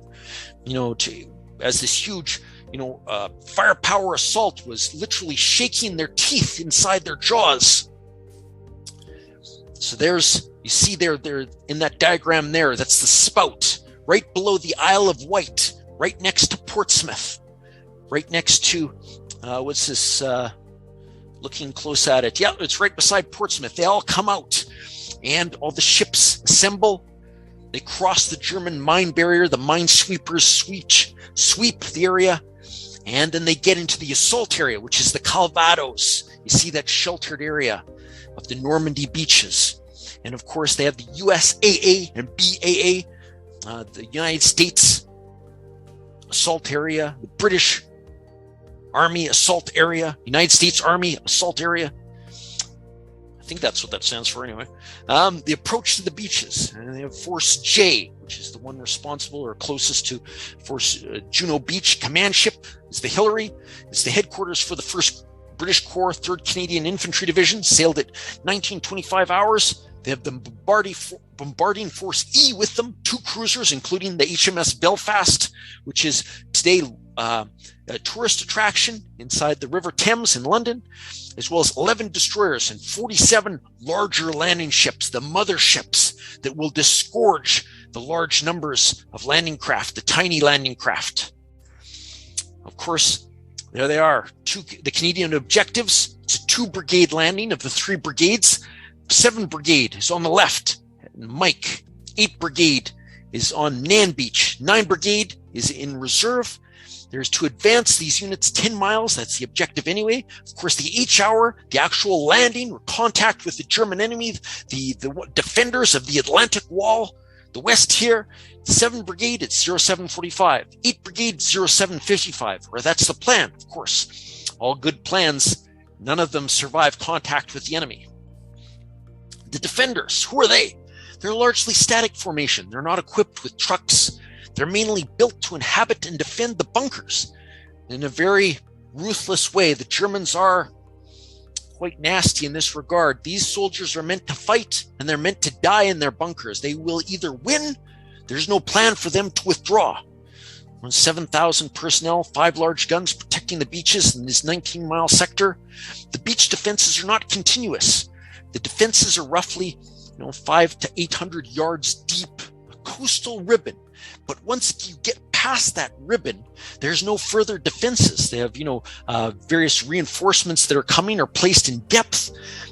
as this huge, firepower assault was literally shaking their teeth inside their jaws. So you see there in that diagram there, that's the spout, right below the Isle of Wight, right next to Portsmouth. Right next to, what's this, looking close at it. Yeah, it's right beside Portsmouth. They all come out and all the ships assemble. They cross the German mine barrier. The mine sweepers sweep the area. And then they get into the assault area, which is the Calvados. You see that sheltered area of the Normandy beaches. And of course, they have the USAA and BAA, the United States assault area, the British Army assault area, United States Army assault area. I think that's what that stands for anyway. The approach to the beaches. And they have Force J, which is the one responsible or closest to Force Juno Beach. Command ship is the Hillary. It's the headquarters for the 1st British Corps 3rd Canadian Infantry Division. Sailed at 1925 hours. They have the bombarding Force E with them, 2 cruisers, including the HMS Belfast, which is today a tourist attraction inside the River Thames in London, as well as 11 destroyers and 47 larger landing ships, the motherships that will disgorge the large numbers of landing craft, the tiny landing craft. Of course, there they are. The Canadian objectives. It's a 2-brigade landing of the 3 brigades. 7 Brigade is on the left, Mike. 8 Brigade is on Nan Beach. 9 Brigade is in reserve. There's to advance these units 10 miles. That's the objective anyway. Of course, the H-hour, the actual landing or contact with the German enemy, the defenders of the Atlantic Wall, the west here. 7 Brigade at 0745. 8 Brigade 0755. Or that's the plan, of course. All good plans. None of them survive contact with the enemy. The defenders, who are they? They're largely static formation. They're not equipped with trucks. They're mainly built to inhabit and defend the bunkers. In a very ruthless way, the Germans are quite nasty in this regard. These soldiers are meant to fight, and they're meant to die in their bunkers. They will either win. There's no plan for them to withdraw. 7,000 personnel, 5 large guns protecting the beaches in this 19-mile sector. The beach defenses are not continuous. The defenses are roughly 500 to 800 yards deep, a coastal ribbon. But once you get past that ribbon, there's no further defenses. They have, various reinforcements that are coming are placed in depth.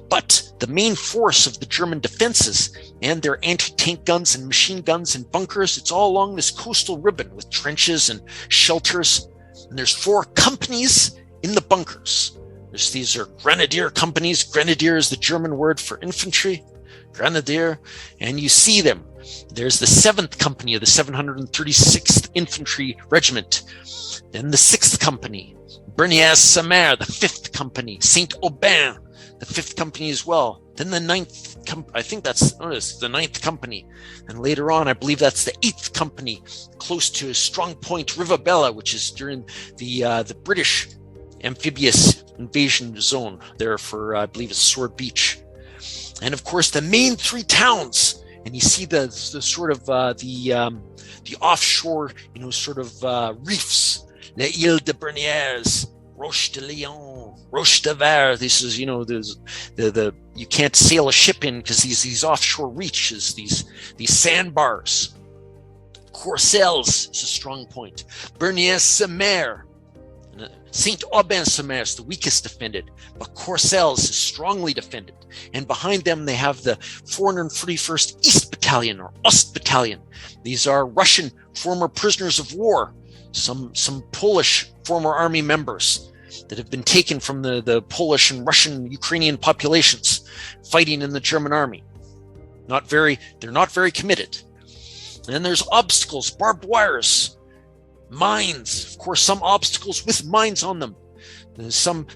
But the main force of the German defenses and their anti-tank guns and machine guns and bunkers, it's all along this coastal ribbon with trenches and shelters. And there's 4 companies in the bunkers. These are grenadier companies. Grenadier is the German word for infantry. Grenadier. And you see them. There's the 7th Company of the 736th Infantry Regiment. Then the 6th Company. Bernières-sur-Mer, the 5th Company. Saint-Aubin, the 5th Company as well. Then the 9th, I think that's the 9th Company. And later on, I believe that's the 8th Company, close to Strong Point, Rivabella, which is during the British amphibious invasion zone there for, I believe it's Sword Beach. And of course, the main 3 towns. And you see the sort of the offshore, reefs. Les Îles de Bernières, Roche de Lion, Roche de Var. This is, the you can't sail a ship in because these offshore reaches, these sandbars. Courcelles is a strong point. Bernières-sur-Mer. Saint-Aubin-sur-Mer is the weakest defended, but Courcelles is strongly defended. And behind them, they have the 441st East Battalion or Ost Battalion. These are Russian former prisoners of war, some Polish former army members that have been taken from the Polish and Russian Ukrainian populations fighting in the German army. They're not very committed. And then there's obstacles, barbed wires, mines, of course, some obstacles with mines on them. Some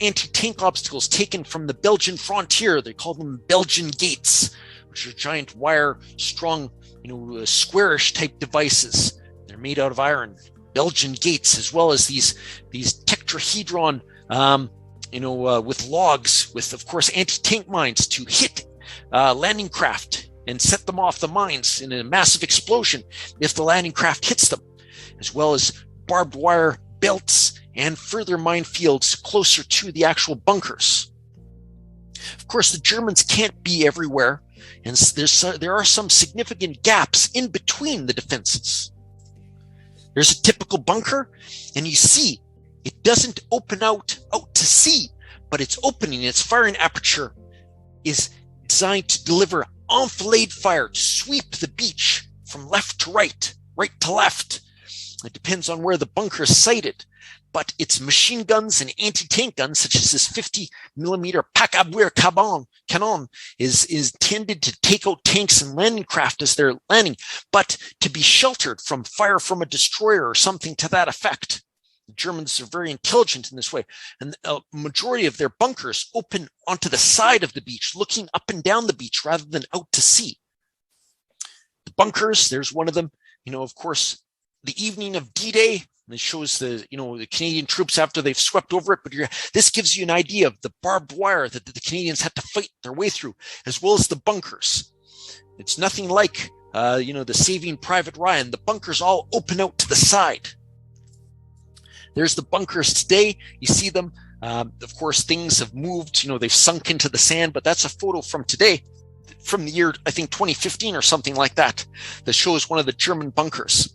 anti-tank obstacles taken from the Belgian frontier. They call them Belgian gates, which are giant wire, strong, squarish type devices. They're made out of iron. Belgian gates, as well as these tetrahedron, with logs, with of course anti-tank mines to hit landing craft and set them off the mines in a massive explosion if the landing craft hits them, as well as barbed wire belts and further minefields closer to the actual bunkers. Of course, the Germans can't be everywhere, and there are some significant gaps in between the defenses. There's a typical bunker, and you see it doesn't open out to sea, but its opening, its firing aperture, is designed to deliver enfilade fire to sweep the beach from left to right, right to left. It depends on where the bunker is sited, but its machine guns and anti-tank guns, such as this 50mm Pack-Abwehr cannon, is intended to take out tanks and landing craft as they're landing, but to be sheltered from fire from a destroyer or something to that effect. The Germans are very intelligent in this way, and a majority of their bunkers open onto the side of the beach, looking up and down the beach rather than out to sea. The bunkers, there's one of them, of course, the evening of D-Day. It shows the Canadian troops after they've swept over it, but this gives you an idea of the barbed wire that the Canadians had to fight their way through, as well as the bunkers. It's nothing like, the Saving Private Ryan. The bunkers all open out to the side. There's the bunkers today. You see them. Of course, things have moved. They've sunk into the sand, but that's a photo from today, from the year, I think, 2015 or something like that shows one of the German bunkers.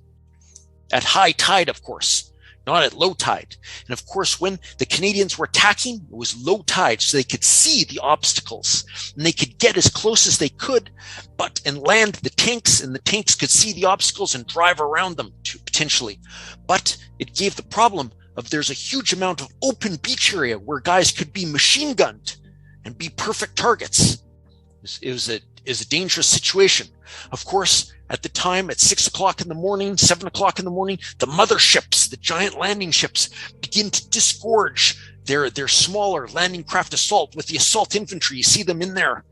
At high tide, of course, not at low tide. And of course, when the Canadians were attacking, it was low tide, so they could see the obstacles and they could get as close as they could, and land the tanks, and the tanks could see the obstacles and drive around them potentially. But it gave the problem of there's a huge amount of open beach area where guys could be machine gunned and be perfect targets. It was a dangerous situation. Of course, at the time, at 6 o'clock in the morning, 7 o'clock in the morning, the motherships, the giant landing ships, begin to disgorge their smaller landing craft assault with the assault infantry. You see them in there,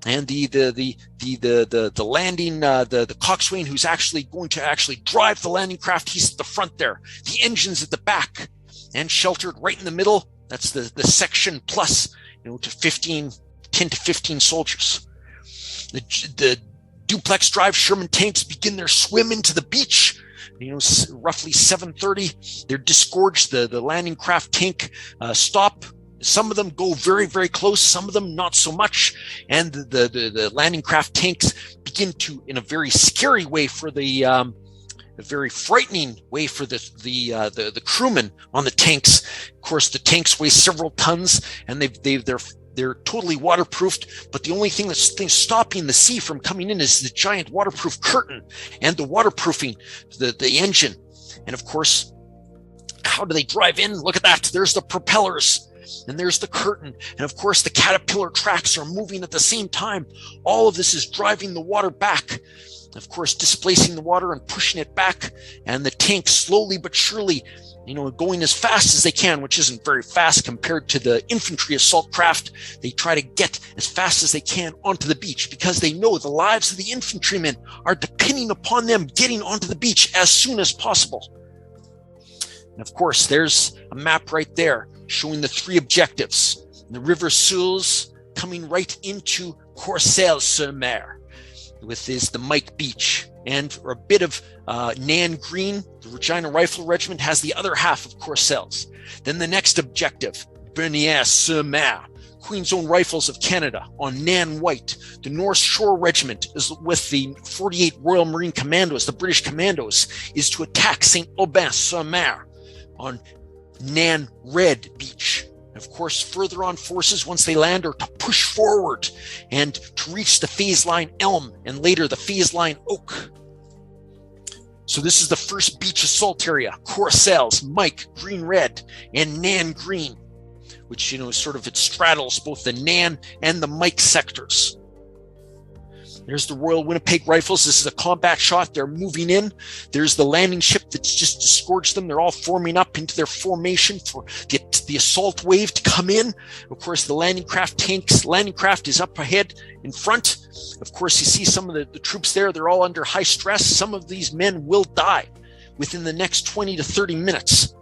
and the landing, the coxswain who's actually going to drive the landing craft. He's at the front there. The engine's at the back, and sheltered right in the middle. That's the section plus, to 10 to 15 soldiers. The duplex drive Sherman tanks begin their swim into the beach. Roughly 7:30, they're disgorged. The landing craft tank stop. Some of them go very, very close. Some of them not so much. And the landing craft tanks begin to, in a very scary way for a very frightening way for the crewmen on the tanks. Of course, the tanks weigh several tons, and they're totally waterproofed, but the only thing that's stopping the sea from coming in is the giant waterproof curtain and the waterproofing the engine. And of course, how do they drive in? Look at that. There's the propellers, and there's the curtain. And of course, the caterpillar tracks are moving at the same time. All of this is driving the water back. Of course, displacing the water and pushing it back. And the tank slowly but surely, going as fast as they can, which isn't very fast compared to the infantry assault craft. They try to get as fast as they can onto the beach because they know the lives of the infantrymen are depending upon them getting onto the beach as soon as possible. And of course, there's a map right there showing the 3 objectives. The River Suze coming right into Courcelles-sur-Mer, with the Mike Beach, and a bit of Nan Green. The Regina Rifle Regiment has the other half of Courcelles. Then the next objective, Bernier-sur-Mer, Queen's Own Rifles of Canada on Nan White. The North Shore Regiment is with the 48 Royal Marine Commandos, the British Commandos, is to attack Saint-Aubin-sur-Mer on Nan Red Beach. Of course, further on forces, once they land, are to push forward and to reach the phase line Elm and later the phase line Oak. So this is the first beach assault area: Courcelles, Mike, Green Red, and Nan Green, which, it straddles both the Nan and the Mike sectors. There's the Royal Winnipeg Rifles. This is a combat shot. They're moving in. There's the landing ship that's just disgorged them. They're all forming up into their formation for the assault wave to come in. Of course, the landing craft tanks. Landing craft is up ahead in front. Of course, you see some of the troops there. They're all under high stress. Some of these men will die within the next 20 to 30 minutes.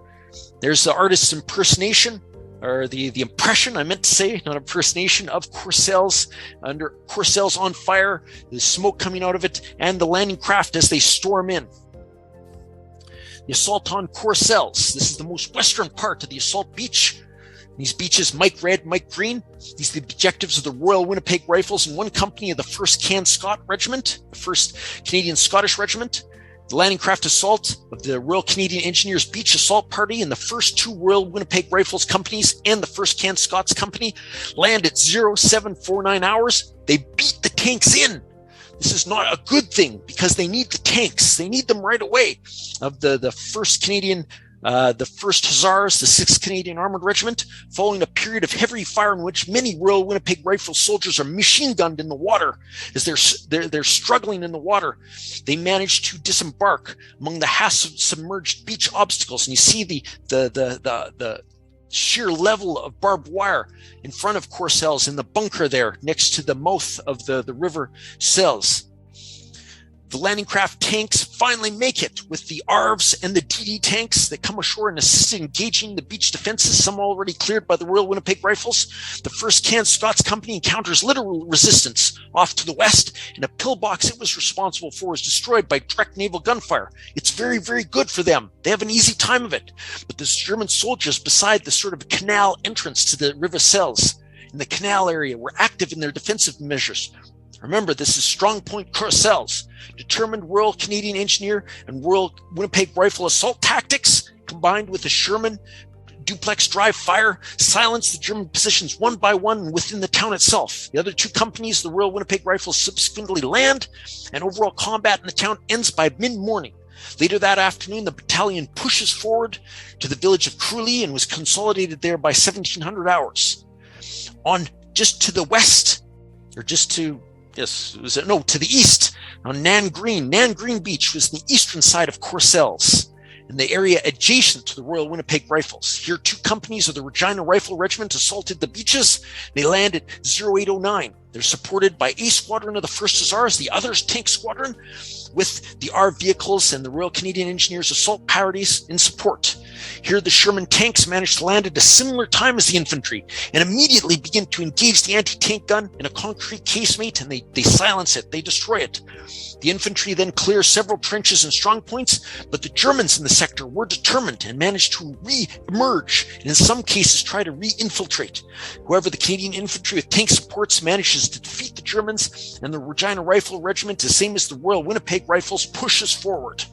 There's the artist's impersonation, or the impression, I meant to say, not impersonation, of Courcelles, under Courcelles on fire, the smoke coming out of it, and the landing craft as they storm in. The assault on Courcelles. This is the most western part of the assault beach. These beaches, Mike Red, Mike Green. These are the objectives of the Royal Winnipeg Rifles and one company of the 1st Can Scott Regiment, the 1st Canadian Scottish Regiment. The landing craft assault of the Royal Canadian Engineers Beach Assault Party and the first 2 Royal Winnipeg Rifles companies and the 1st Can Scots Company land at 0749 hours. They beat the tanks in. This is not a good thing because they need the tanks. They need them right away. Of the 1st Canadian, the 1st Hussars, the 6th Canadian Armored Regiment, following a period of heavy fire in which many Royal Winnipeg Rifle soldiers are machine gunned in the water as they're struggling in the water. They managed to disembark among the half-submerged beach obstacles, and you see the sheer level of barbed wire in front of Courcelles in the bunker there next to the mouth of the river Selles. The landing craft tanks finally make it with the ARVs and the DD tanks that come ashore and assist in engaging the beach defenses, some already cleared by the Royal Winnipeg Rifles. The 1st Can Scots Company encounters literal resistance off to the west, and a pillbox it was responsible for is destroyed by direct naval gunfire. It's very, very good for them. They have an easy time of it. But the German soldiers beside the sort of canal entrance to the River Selles in the canal area were active in their defensive measures. Remember, this is Strong Point Courcelles. Determined Royal Canadian Engineer and Royal Winnipeg Rifle assault tactics, combined with the Sherman duplex drive fire, silenced the German positions one by one within the town itself. The other 2 companies, the Royal Winnipeg Rifles, subsequently land, and overall combat in the town ends by mid-morning. Later that afternoon, the battalion pushes forward to the village of Cruelly and was consolidated there by 1700 hours. On just to the west, or just to to the east, on Nan Green Beach was the eastern side of Courcelles, in the area adjacent to the Royal Winnipeg Rifles. Here, 2 companies of the Regina Rifle Regiment assaulted the beaches. They land at 0809. They're supported by A Squadron of the 1st Hussars, the others Tank Squadron, with the ARV vehicles and the Royal Canadian Engineers assault parties in support. Here, the Sherman tanks managed to land at a similar time as the infantry and immediately begin to engage the anti-tank gun in a concrete casemate, and they silence it, they destroy it. The infantry then clear several trenches and strong points, but the Germans in the sector were determined and managed to re-emerge and in some cases try to re-infiltrate. However, the Canadian infantry with tank supports manages to defeat the Germans, and the Regina Rifle Regiment, the same as the Royal Winnipeg Rifles, pushes forward.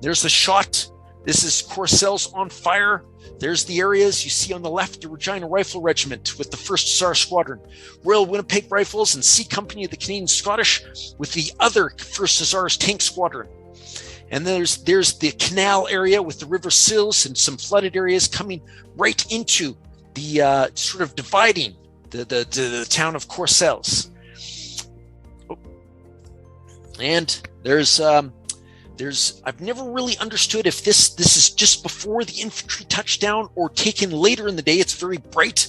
There's the shot. This is Courcelles on fire. There's the areas you see on the left, the Regina Rifle Regiment with the 1st Hussar Squadron, Royal Winnipeg Rifles and C Company of the Canadian Scottish with the other 1st Hussars Tank Squadron. And there's the canal area with the River Selles and some flooded areas coming right into the sort of dividing the town of Courcelles. And I've never really understood if this is just before the infantry touchdown or taken later in the day. It's very bright,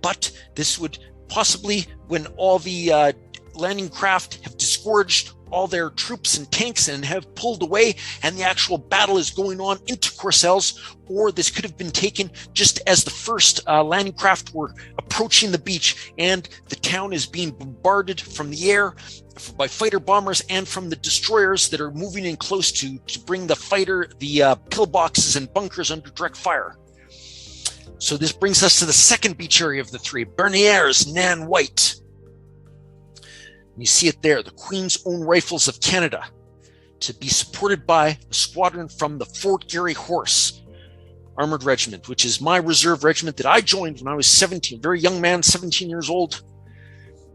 but this would possibly, when all the landing craft have disgorged all their troops and tanks and have pulled away and the actual battle is going on into Courcelles, or this could have been taken just as the first landing craft were approaching the beach and the town is being bombarded from the air by fighter bombers and from the destroyers that are moving in close to bring the pillboxes and bunkers under direct fire. So this brings us to the second beach area of the 3, Berniers, Nan White. You see it there, the Queen's Own Rifles of Canada, to be supported by a squadron from the Fort Garry Horse Armored Regiment, which is my reserve regiment that I joined when I was 17, very young man, 17 years old.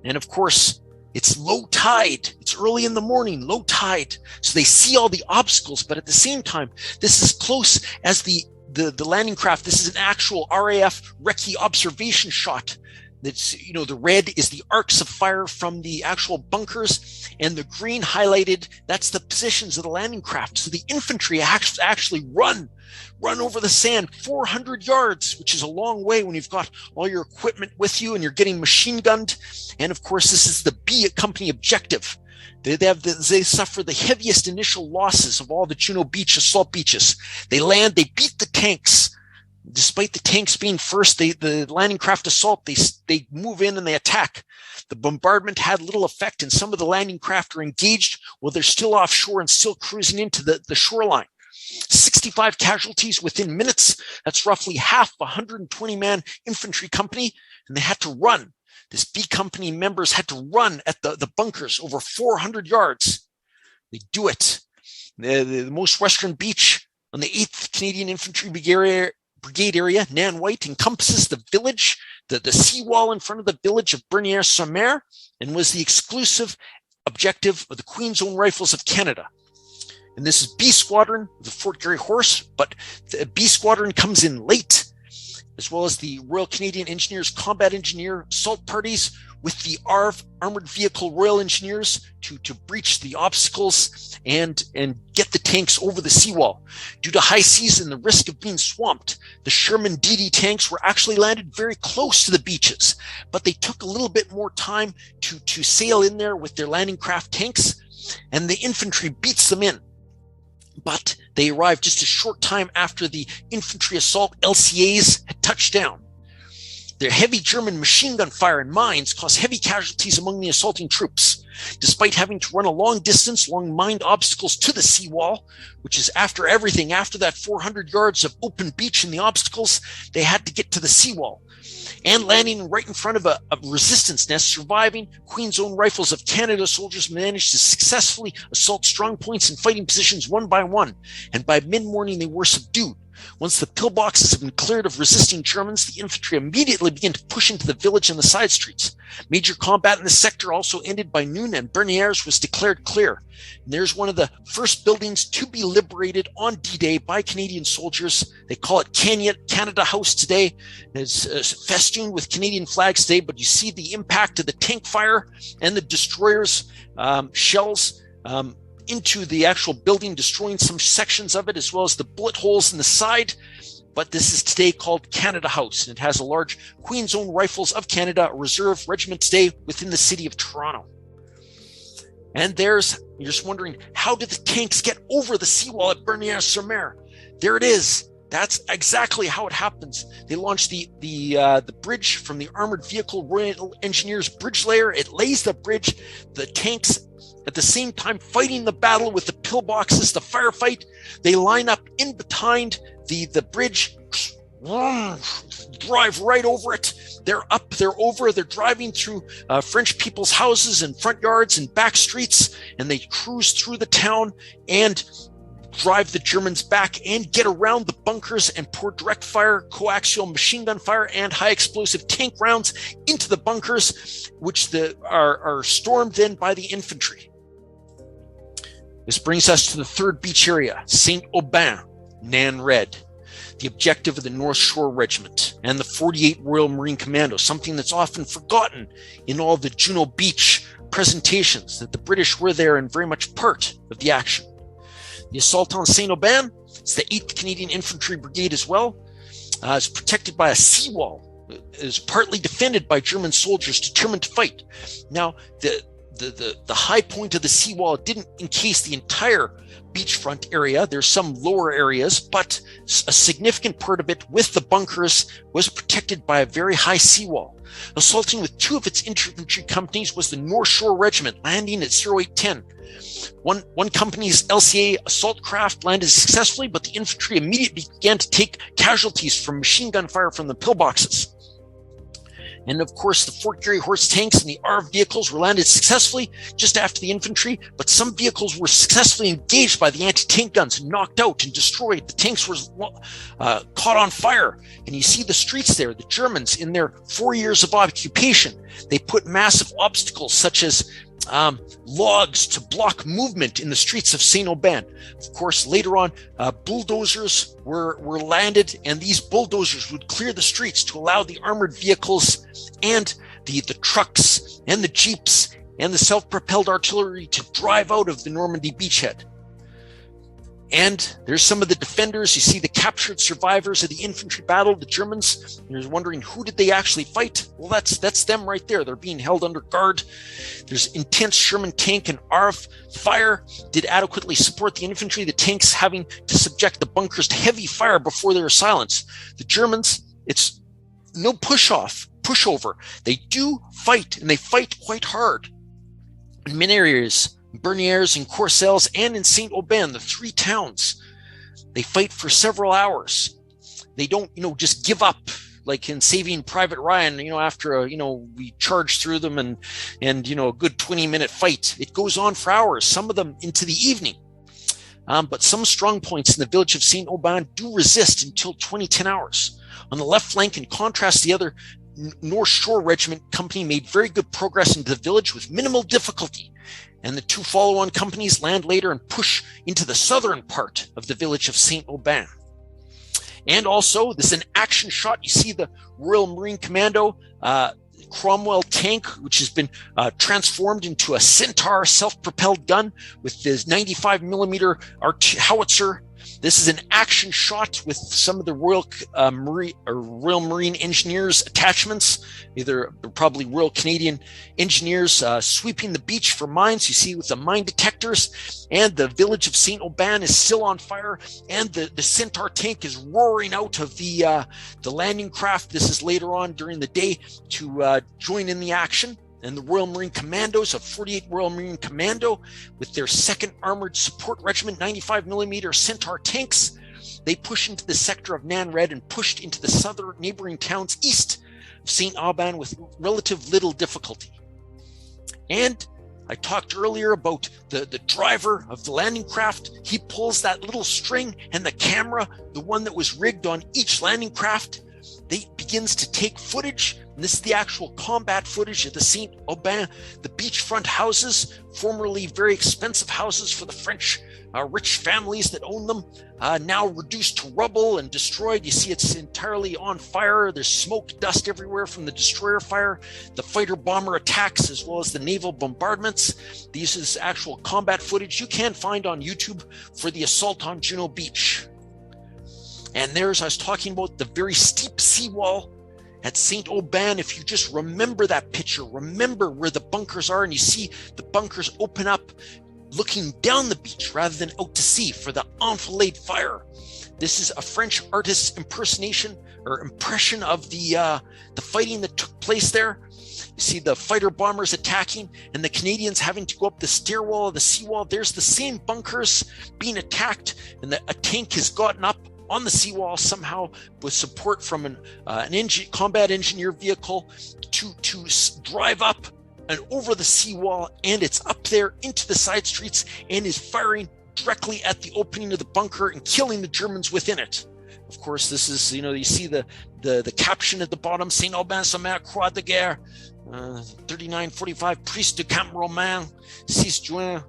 And of course, it's low tide. It's early in the morning, low tide. So they see all the obstacles, but at the same time, this is close as the landing craft. This is an actual RAF recce observation shot That's, the red is the arcs of fire from the actual bunkers, and the green highlighted, that's the positions of the landing craft. So the infantry actually run over the sand 400 yards, which is a long way when you've got all your equipment with you and you're getting machine gunned. And of course, this is the B company objective. They suffer the heaviest initial losses of all the Juno assault beaches. They land, they beat the tanks. Despite the tanks being first, the landing craft assault, they move in and they attack. The bombardment had little effect, and some of the landing craft are engaged while they're still offshore and still cruising into the shoreline. 65 casualties within minutes. That's roughly half a 120-man infantry company, and they had to run. This B company members had to run at the bunkers over 400 yards. They do it. The most western beach on the 8th Canadian Infantry Brigade area, Nan White, encompasses the village, the seawall in front of the village of Bernières-sur-Mer, and was the exclusive objective of the Queen's Own Rifles of Canada. And this is B Squadron, the Fort Garry Horse, but the B Squadron comes in late, as well as the Royal Canadian Engineers Combat Engineer assault parties with the ARV, Armored Vehicle Royal Engineers, to breach the obstacles and get the tanks over the seawall. Due to high seas and the risk of being swamped, the Sherman DD tanks were actually landed very close to the beaches, but they took a little bit more time to sail in there with their landing craft tanks, and the infantry beats them in. But they arrived just a short time after the infantry assault LCAs had touched down. Their heavy German machine gun fire and mines caused heavy casualties among the assaulting troops. Despite having to run a long distance along mined obstacles to the seawall, which is after that 400 yards of open beach and the obstacles, they had to get to the seawall. And landing right in front of a resistance nest, surviving Queen's Own Rifles of Canada soldiers managed to successfully assault strong points and fighting positions one by one, and by mid-morning they were subdued. Once the pillboxes had been cleared of resisting Germans, the infantry immediately began to push into the village and the side streets. Major combat in the sector also ended by noon, and Bernières was declared clear. And there's one of the first buildings to be liberated on D-Day by Canadian soldiers. They call it Canada House today. It's festooned with Canadian flags today, but you see the impact of the tank fire and the destroyers' shells into the actual building, destroying some sections of it, as well as the bullet holes in the side. But this is today called Canada House, and it has a large Queen's Own Rifles of Canada Reserve Regiment today within the city of Toronto. And you're just wondering, how did the tanks get over the seawall at Bernières-sur-Mer? There it is. That's exactly how it happens. They launched the bridge from the Armored Vehicle Royal Engineers bridge layer. It lays the bridge. The tanks, at the same time fighting the battle with the pillboxes, the firefight, they line up in behind the bridge, drive right over it. They're up, they're over, they're driving through French people's houses and front yards and back streets, and they cruise through the town and drive the Germans back and get around the bunkers and pour direct fire, coaxial machine gun fire, and high explosive tank rounds into the bunkers, which are stormed then by the infantry. This brings us to the third beach area, Saint-Aubin, Nan Red, the objective of the North Shore Regiment and the 48 Royal Marine Commandos, something that's often forgotten in all the Juno Beach presentations, that the British were there and very much part of the action. The assault on Saint-Aubin, it's the 8th Canadian Infantry Brigade as well, is protected by a seawall. It is partly defended by German soldiers determined to fight. Now, the high point of the seawall didn't encase the entire beachfront area. There's some lower areas, but a significant part of it with the bunkers was protected by a very high seawall. Assaulting with two of its infantry companies was the North Shore Regiment, landing at 0810. One company's LCA assault craft landed successfully, but the infantry immediately began to take casualties from machine gun fire from the pillboxes. And of course, the Fort Garry Horse tanks and the ARV vehicles were landed successfully just after the infantry, but some vehicles were successfully engaged by the anti-tank guns and knocked out and destroyed. The tanks were caught on fire. And you see the streets there, the Germans in their 4 years of occupation, they put massive obstacles such as logs to block movement in the streets of Saint-Aubin. Of course, later on, bulldozers were landed, and these bulldozers would clear the streets to allow the armored vehicles and the trucks and the jeeps and the self-propelled artillery to drive out of the Normandy beachhead. And there's some of the defenders. You see the captured survivors of the infantry battle, the Germans. You're wondering, who did they actually fight? Well, that's them right there. They're being held under guard. There's intense Sherman tank and ARF fire did adequately support the infantry, the tanks having to subject the bunkers to heavy fire before they were silenced. The Germans, it's no pushover. They do fight, and they fight quite hard. In many areas, Bernières and Courcelles and in Saint-Aubin, the three towns, they fight for several hours. They don't, just give up like in Saving Private Ryan, after we charge through them and a good 20-minute fight. It goes on for hours, some of them into the evening. But some strong points in the village of Saint-Aubin do resist until 10 hours. On the left flank, in contrast, the other North Shore Regiment company made very good progress into the village with minimal difficulty. And the two follow-on companies land later and push into the southern part of the village of Saint-Aubin. And also, this is an action shot. You see the Royal Marine Commando Cromwell tank, which has been transformed into a Centaur self-propelled gun with this 95 millimeter howitzer. This is an action shot with some of the Royal Marine Engineers attachments, either probably Royal Canadian Engineers sweeping the beach for mines. You see with the mine detectors, and the village of Saint-Aubin is still on fire, and the Centaur tank is roaring out of the landing craft. This is later on during the day to join in the action. And the Royal Marine Commandos of 48 Royal Marine Commando with their 2nd Armored Support Regiment 95 millimeter Centaur tanks, they push into the sector of Nanred and pushed into the southern neighboring towns east of Saint-Aubin with relative little difficulty. And I talked earlier about the driver of the landing craft. He pulls that little string, and the camera, the one that was rigged on each landing craft, they begins to take footage. And this is the actual combat footage of the Saint-Aubin, the beachfront houses, formerly very expensive houses for the French rich families that own them, now reduced to rubble and destroyed. You see it's entirely on fire. There's smoke, dust everywhere from the destroyer fire, the fighter bomber attacks, as well as the naval bombardments. This is actual combat footage you can find on YouTube for the assault on Juno Beach. And there's, I was talking about the very steep seawall at Saint-Aubin. If you just remember that picture, remember where the bunkers are, and you see the bunkers open up looking down the beach rather than out to sea for the enfilade fire. This is a French artist's impression of the fighting that took place there. You see the fighter bombers attacking and the Canadians having to go up the stairwall of the seawall. There's the same bunkers being attacked, and a tank has gotten up on the seawall somehow with support from an combat engineer vehicle to drive up and over the seawall, and it's up there into the side streets and is firing directly at the opening of the bunker and killing the Germans within it. Of course, this is, you see the caption at the bottom, Saint-Aubin-sur-Mer, Croix de Guerre, 3945, Prise de Camp Romain, 6 juin,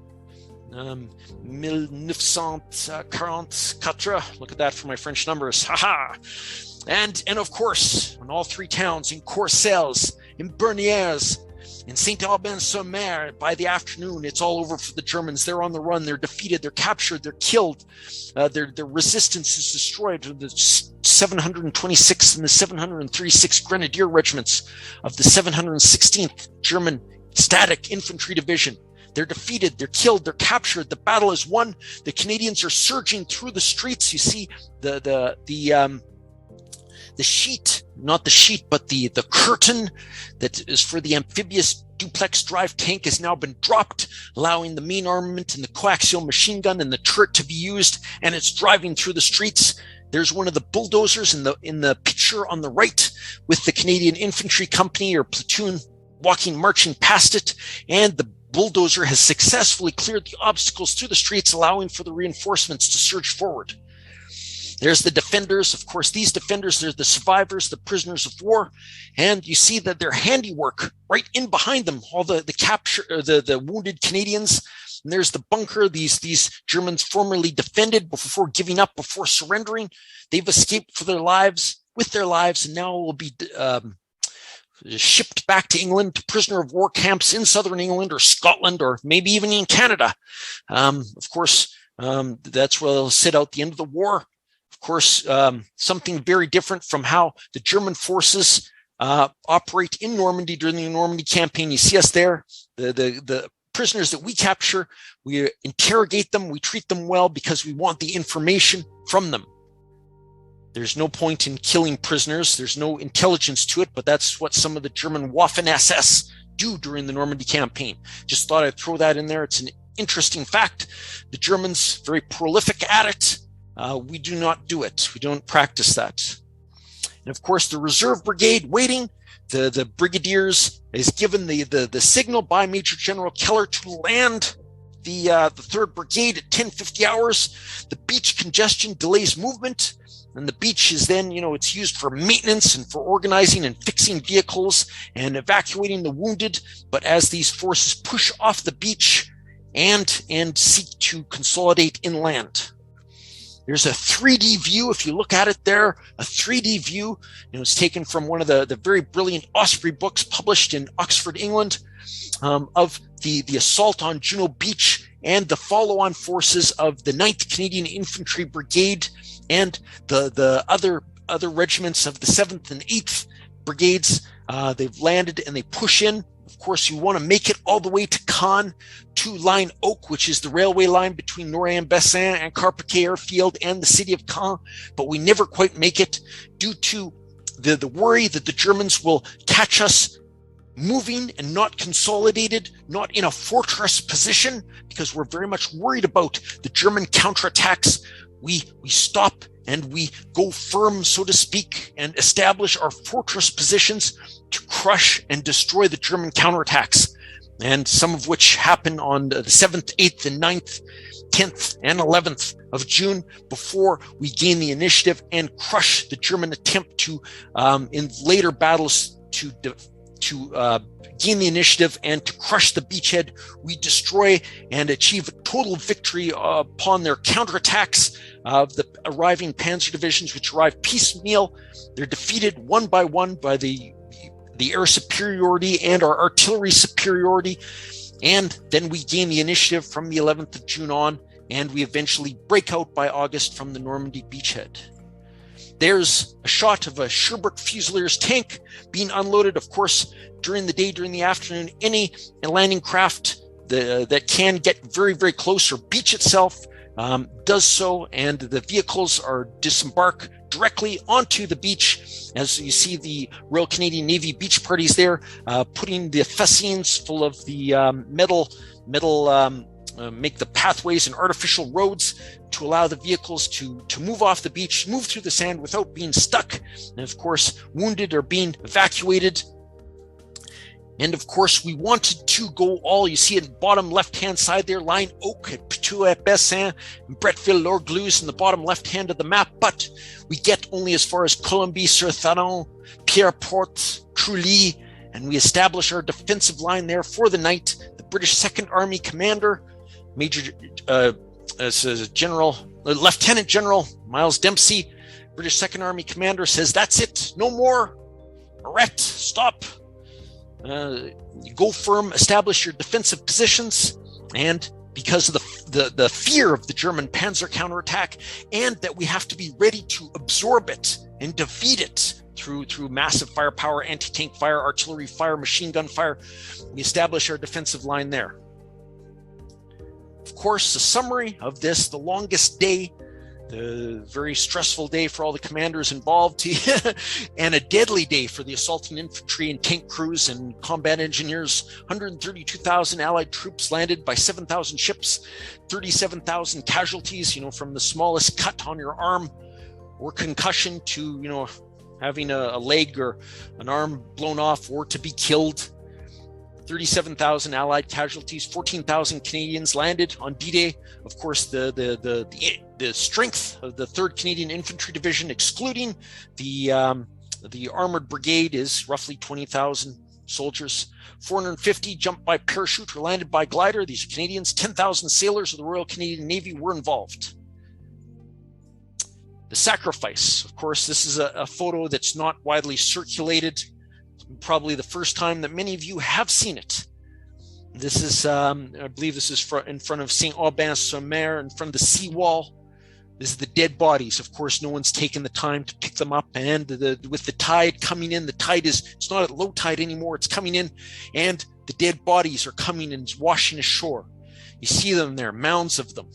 1944. Look at that for my French numbers. Haha. And of course, in all three towns, in Courcelles, in Bernières, in Saint-Aubin-sur-Mer, by the afternoon, it's all over for the Germans. They're on the run. They're defeated. They're captured. They're killed. Their resistance is destroyed. The 726th and the 736th Grenadier Regiments of the 716th German Static Infantry Division. They're defeated, they're killed, they're captured. The battle is won. The Canadians are surging through the streets. You see the sheet, not the sheet, but the curtain that is for the amphibious duplex drive tank has now been dropped, allowing the main armament and the coaxial machine gun and the turret to be used, and it's driving through the streets. There's one of the bulldozers in the picture on the right with the Canadian Infantry Company or platoon marching past it, and the bulldozer has successfully cleared the obstacles through the streets, allowing for the reinforcements to surge forward. There's the defenders. Of course, these defenders, they're the survivors, the prisoners of war. And you see that their handiwork right in behind them, all the capture, the wounded Canadians. And there's the bunker, these Germans formerly defended before giving up, before surrendering. They've escaped for their lives, with their lives, and now will be shipped back to England, to prisoner of war camps in southern England or Scotland, or maybe even in Canada. Of course, that's where they'll sit out the end of the war. Of course, something very different from how the German forces operate in Normandy during the Normandy campaign. You see us there, the prisoners that we capture, we interrogate them, we treat them well because we want the information from them. There's no point in killing prisoners. There's no intelligence to it, but that's what some of the German Waffen-SS do during the Normandy campaign. Just thought I'd throw that in there. It's an interesting fact. The Germans, very prolific at it. We do not do it. We don't practice that. And of course, the reserve brigade waiting, the brigadiers is given the signal by Major General Keller to land the 3rd Brigade at 10:50 hours. The beach congestion delays movement. And the beach is then, it's used for maintenance and for organizing and fixing vehicles and evacuating the wounded. But as these forces push off the beach and seek to consolidate inland, there's a 3D view. If you look at it there, a 3D view, it's taken from one of the very brilliant Osprey books published in Oxford, England, of the assault on Juno Beach and the follow-on forces of the 9th Canadian Infantry Brigade and the other regiments of the 7th and 8th Brigades. They've landed and they push in. Of course, you want to make it all the way to Caen, to Line Oak, which is the railway line between Nory-en-Bessin and Carpiquet Airfield and the city of Caen. But we never quite make it due to the worry that the Germans will catch us moving and not consolidated, not in a fortress position, because we're very much worried about the German counterattacks. We stop and we go firm, so to speak, and establish our fortress positions to crush and destroy the German counterattacks, and some of which happen on the 7th, 8th, and 9th, 10th, and 11th of June before we gain the initiative and crush the German attempt to, in later battles, to gain the initiative and to crush the beachhead. We destroy and achieve a total victory upon their counterattacks of the arriving panzer divisions, which arrive piecemeal. They're defeated one by one by the air superiority and our artillery superiority. And then we gain the initiative from the 11th of June on, and we eventually break out by August from the Normandy beachhead. There's a shot of a Sherbrooke Fusilier's tank being unloaded. Of course, during the day, during the afternoon, any landing craft that can get very, very close or beach itself does so, and the vehicles are disembark directly onto the beach. As you see the Royal Canadian Navy beach parties there, putting the fascines full of the metal make the pathways and artificial roads to allow the vehicles to move off the beach, move through the sand without being stuck. And of course, wounded are being evacuated. And of course, we wanted to go all, you see it bottom left-hand side there, Line Oak at Petite-Bessin, and Bretteville-Lorglues in the bottom left-hand of the map, but we get only as far as Colombey-sur-Tharon, Pierreport, Trully, and we establish our defensive line there for the night. The British Second Army Commander, Lieutenant General Miles Dempsey, British Second Army Commander, says, "That's it, no more, arrête, stop. Go firm, establish your defensive positions." And because of the fear of the German panzer counterattack, and that we have to be ready to absorb it and defeat it through massive firepower, anti-tank fire, artillery fire, machine gun fire, we establish our defensive line there. Of course, the summary of this, the longest day, the very stressful day for all the commanders involved, and a deadly day for the assaulting infantry and tank crews and combat engineers. 132,000 Allied troops landed by 7,000 ships, 37,000 casualties, from the smallest cut on your arm or concussion to, having a leg or an arm blown off or to be killed. 37,000 Allied casualties, 14,000 Canadians landed on D-Day. Of course, the strength of the 3rd Canadian Infantry Division, excluding the Armored Brigade, is roughly 20,000 soldiers. 450 jumped by parachute or landed by glider. These are Canadians. 10,000 sailors of the Royal Canadian Navy were involved. The sacrifice, of course, this is a photo that's not widely circulated. Probably the first time that many of you have seen it. This is, I believe this is in front of Saint-Aubin-sur-Mer, in front of the seawall. This is the dead bodies. Of course, no one's taken the time to pick them up. And with the tide coming in, the tide it's not at low tide anymore. It's coming in, and the dead bodies are coming and washing ashore. You see them there, mounds of them.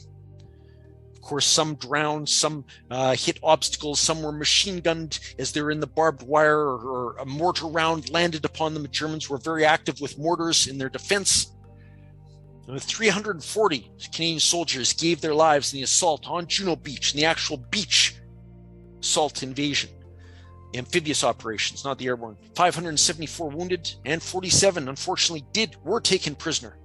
Of course, some drowned, some hit obstacles, some were machine gunned as they're in the barbed wire, or a mortar round landed upon them. The Germans were very active with mortars in their defense. 340 Canadian soldiers gave their lives in the assault on Juno Beach, in the actual beach assault invasion. The amphibious operations, not the airborne. 574 wounded, and 47, unfortunately, were taken prisoner.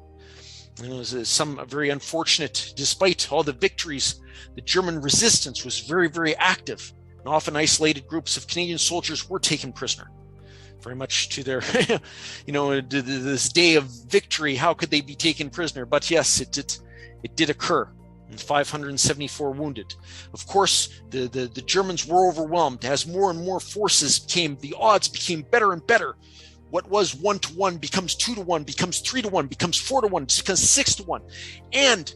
It was some very unfortunate. Despite all the victories, the German resistance was very, very active, and often isolated groups of Canadian soldiers were taken prisoner. Very much to their, this day of victory, how could they be taken prisoner? But yes, it did occur, and 574 wounded. Of course, the Germans were overwhelmed. As more and more forces came, the odds became better and better. What was 1-to-1 becomes 2-to-1, becomes 3-to-1, becomes 4-to-1, becomes 6-to-1. And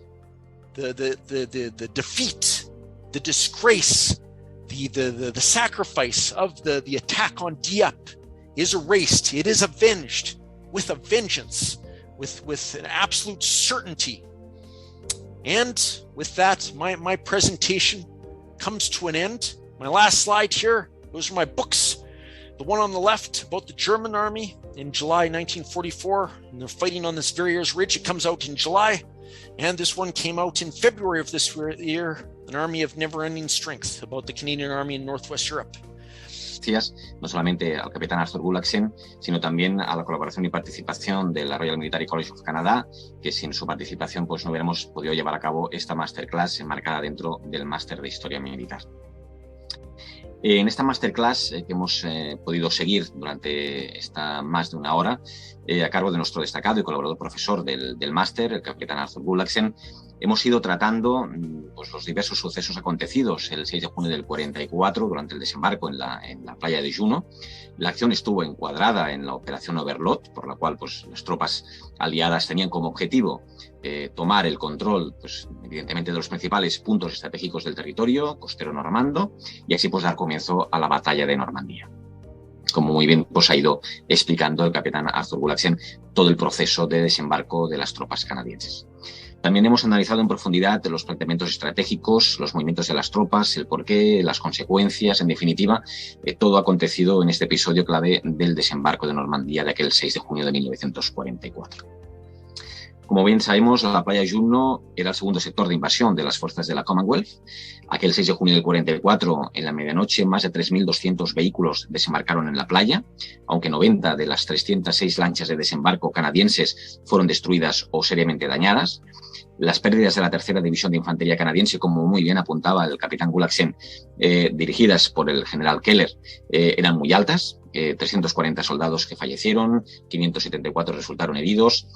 the defeat, the disgrace, the sacrifice of the attack on Dieppe is erased. It is avenged with a vengeance, with an absolute certainty. And with that, my presentation comes to an end. My last slide here, those are my books. The one on the left about the German army in July 1944, and they're fighting on this Verrières Ridge. It comes out in July. And this one came out in February of this year, An Army of Never-Ending Strength, about the Canadian Army in Northwest Europe. No solamente al Capitán Arthur Gullachsen, sino también a la colaboración y participación de la Royal Military College of Canada, que sin su participación pues no hubiéramos podido llevar a cabo esta masterclass enmarcada dentro del máster de Historia Militar. En esta masterclass que hemos podido seguir durante más de una hora, a cargo de nuestro destacado y colaborador profesor del máster, el Capitán Arthur Gullachsen, hemos ido tratando pues, los diversos sucesos acontecidos el 6 de junio del 44 durante el desembarco en la playa de Juno. La acción estuvo encuadrada en la Operación Neptuno, por la cual pues, las tropas aliadas tenían como objetivo tomar el control, pues, evidentemente, de los principales puntos estratégicos del territorio costero normando y así pues, dar comienzo a la Batalla de Normandía. Como muy bien pues, ha ido explicando el Capitán Arthur Gullachsen todo el proceso de desembarco de las tropas canadienses. También hemos analizado en profundidad los planteamientos estratégicos, los movimientos de las tropas, el porqué, las consecuencias, en definitiva, todo acontecido en este episodio clave del desembarco de Normandía de aquel 6 de junio de 1944. Como bien sabemos, la playa Juno era el segundo sector de invasión de las fuerzas de la Commonwealth. Aquel 6 de junio del 44, en la medianoche, más de 3.200 vehículos desembarcaron en la playa, aunque 90 de las 306 lanchas de desembarco canadienses fueron destruidas o seriamente dañadas. Las pérdidas de la tercera división de infantería canadiense, como muy bien apuntaba el capitán Gullachsen, dirigidas por el general Keller, eran muy altas. 340 soldados que fallecieron, 574 resultaron heridos,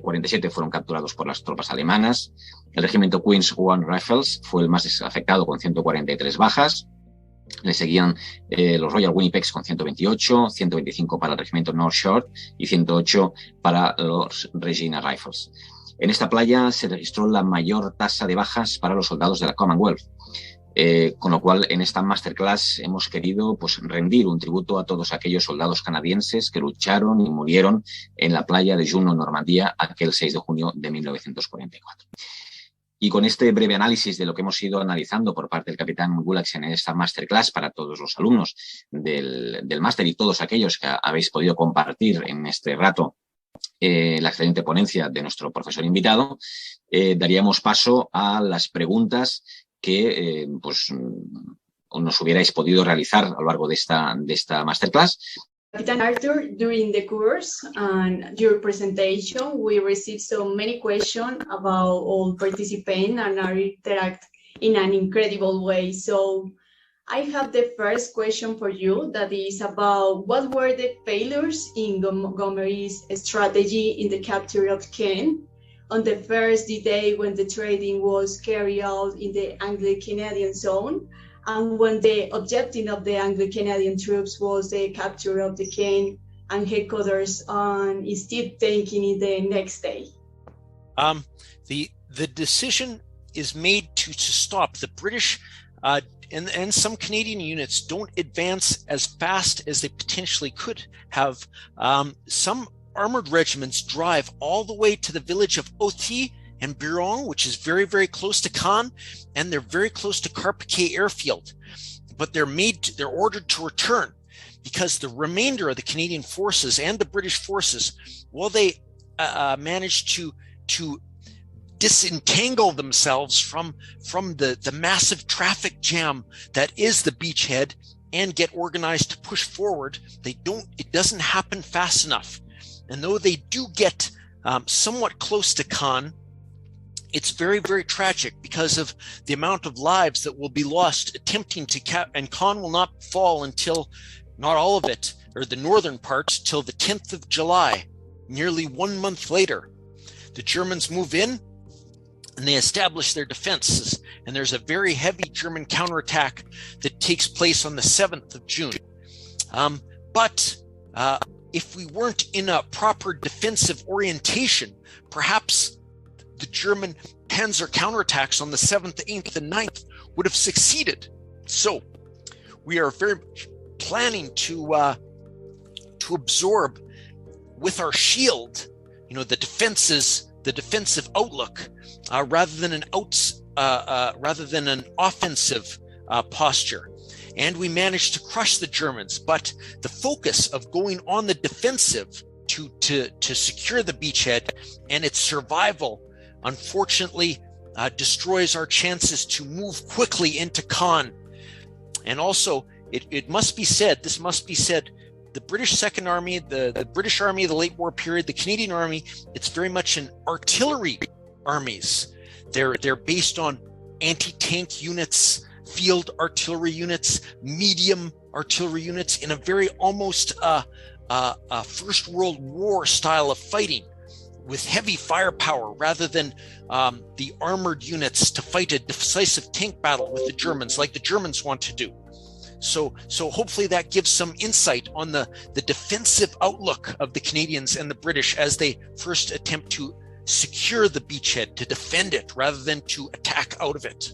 47 fueron capturados por las tropas alemanas. El regimiento Queen's Own Rifles fue el más afectado con 143 bajas. Le seguían los Royal Winnipegs con 128, 125 para el regimiento North Shore y 108 para los Regina Rifles. En esta playa se registró la mayor tasa de bajas para los soldados de la Commonwealth. Con lo cual, en esta masterclass hemos querido pues, rendir un tributo a todos aquellos soldados canadienses que lucharon y murieron en la playa de Juno, Normandía, aquel 6 de junio de 1944. Y con este breve análisis de lo que hemos ido analizando por parte del capitán Gullachsen en esta masterclass para todos los alumnos del máster y todos aquellos que habéis podido compartir en este rato la excelente ponencia de nuestro profesor invitado, daríamos paso a las preguntas que pues, nos hubierais podido realizar a lo largo de esta masterclass. Captain Arthur, during the course and your presentation, we received so many questions about all participants and are interact in an incredible way. So I have the first question for you that is about what were the failures in Montgomery's strategy in the capture of Caen on the first day when the trading was carried out in the Anglo-Canadian zone, and when the objective of the Anglo-Canadian troops was the capture of the Caen and headquarters, and instead taking it the next day. The decision is made to stop. The British and some Canadian units don't advance as fast as they potentially could have. Some armored regiments drive all the way to the village of Authie and Biron, which is very, very close to Caen, and they're very close to Carpiquet airfield. But they're ordered to return because the remainder of the Canadian forces and the British forces, while they managed to disentangle themselves from the massive traffic jam that is the beachhead and get organized to push forward, it doesn't happen fast enough. And though they do get somewhat close to Caen, it's very, very tragic because of the amount of lives that will be lost attempting to and Caen will not fall until, not all of it, or the northern parts, till the 10th of July, nearly 1 month later. The Germans move in and they establish their defenses, and there's a very heavy German counterattack that takes place on the 7th of June. But if we weren't in a proper defensive orientation, perhaps the German panzer counterattacks on the 7th, 8th, and 9th would have succeeded. So we are very planning to absorb with our shield, the defensive outlook, rather than an offensive posture. And we managed to crush the Germans, but the focus of going on the defensive to secure the beachhead and its survival, unfortunately, destroys our chances to move quickly into Caen. And also, it must be said, the British Second Army, the British Army of the late war period, the Canadian Army, it's very much an artillery armies. They're based on anti-tank units, field artillery units, medium artillery units, in a very almost First World War style of fighting, with heavy firepower rather than the armored units to fight a decisive tank battle with the Germans, like the Germans want to do. So hopefully that gives some insight on the defensive outlook of the Canadians and the British as they first attempt to secure the beachhead, to defend it rather than to attack out of it.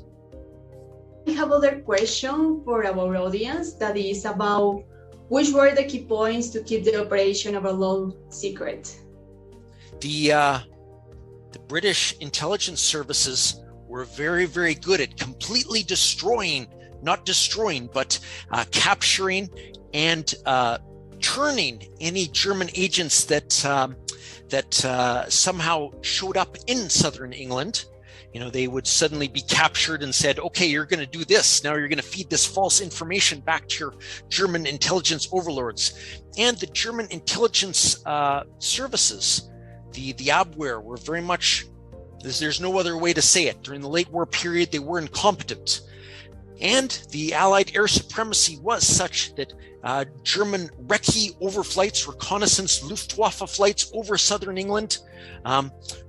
We have other question for our audience that is about which were the key points to keep the operation of a low secret. The British intelligence services were very, very good at completely capturing and turning any German agents that somehow showed up in southern England. They would suddenly be captured and said, okay, you're going to do this. Now you're going to feed this false information back to your German intelligence overlords. And the German intelligence services, the Abwehr, were very much, there's no other way to say it, during the late war period, they were incompetent. And the Allied air supremacy was such that German recce overflights, reconnaissance Luftwaffe flights over southern England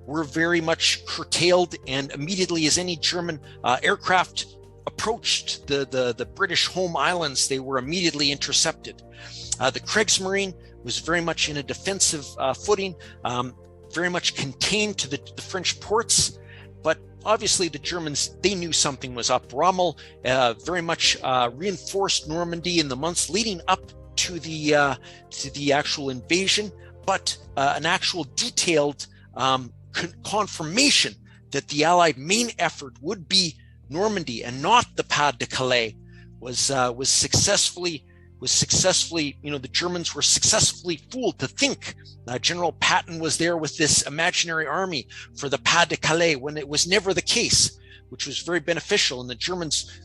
were very much curtailed, and immediately as any German aircraft approached the British home islands, they were immediately intercepted. The Kriegsmarine was very much in a defensive footing, very much contained to the French ports. But obviously the Germans, they knew something was up. Rommel very much reinforced Normandy in the months leading up to the actual invasion, but an actual detailed confirmation that the Allied main effort would be Normandy and not the Pas de Calais was successfully, the Germans were successfully fooled to think General Patton was there with this imaginary army for the Pas de Calais, when it was never the case, which was very beneficial. And the Germans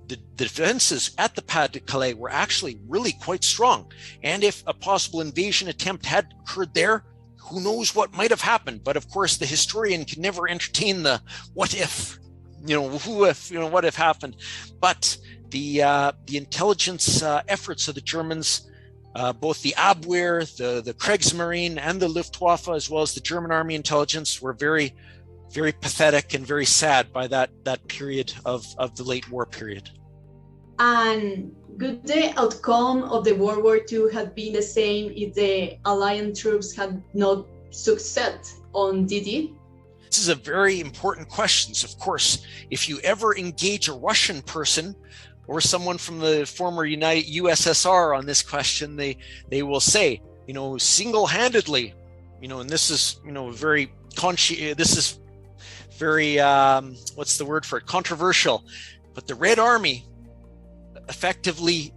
the defenses at the Pas de Calais were actually really quite strong. And if a possible invasion attempt had occurred there, who knows what might have happened. But of course, the historian can never entertain the what if, who if, what if happened. But the intelligence efforts of the Germans, both the Abwehr, the Kriegsmarine, and the Luftwaffe, as well as the German army intelligence, were very, very pathetic and very sad by that period of the late war period. And could the outcome of the World War II have been the same if the Allied troops had not succeeded on DD? This is a very important question. So of course, if you ever engage a Russian person or someone from the former USSR on this question, they will say, single-handedly, and this is, very this is very, what's the word for it? Controversial. But the Red Army effectively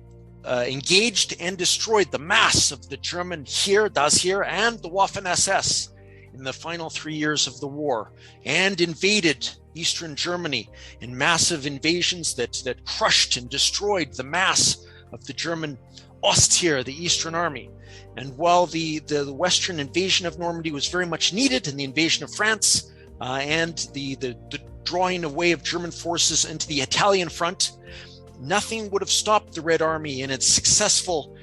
engaged and destroyed the mass of the German Heer, Das Heer, and the Waffen-SS in the final 3 years of the war, and invaded Eastern Germany in massive invasions that crushed and destroyed the mass of the German Ostheer, the Eastern Army. And while the Western invasion of Normandy was very much needed, and the invasion of France and the drawing away of German forces into the Italian front, nothing would have stopped the Red Army in its successful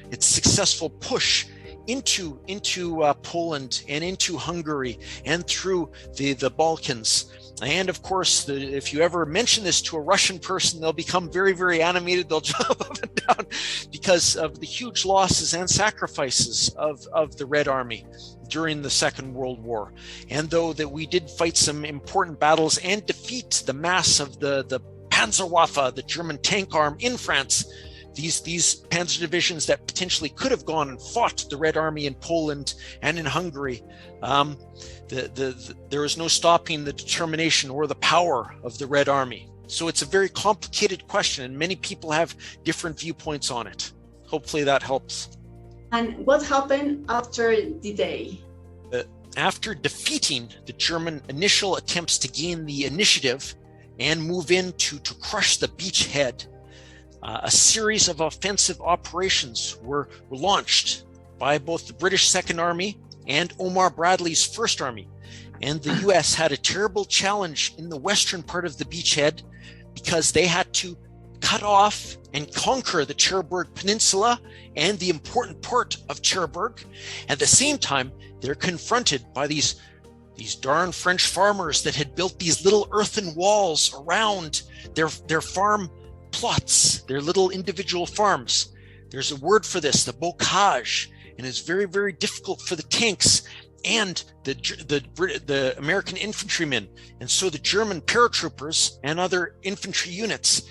push into Poland and into Hungary and through the Balkans. And of course, if you ever mention this to a Russian person, they'll become very, very animated. They'll jump up and down because of the huge losses and sacrifices of the Red Army during the Second World War. And though that we did fight some important battles and defeat the mass of the Panzerwaffe, the German tank arm in France, these panzer divisions that potentially could have gone and fought the Red Army in Poland and in Hungary, there was no stopping the determination or the power of the Red Army. So it's a very complicated question, and many people have different viewpoints on it. Hopefully that helps. And what happened after the day? After defeating the German initial attempts to gain the initiative and move in to crush the beachhead, a series of offensive operations were launched by both the British Second Army and Omar Bradley's First Army. And the US had a terrible challenge in the western part of the beachhead because they had to cut off and conquer the Cherbourg Peninsula and the important port of Cherbourg. At the same time, they're confronted by these darn French farmers that had built these little earthen walls around their farm plots, their little individual farms. There's a word for this, the bocage, and it's very, very difficult for the tanks and the American infantrymen, and so the German paratroopers and other infantry units,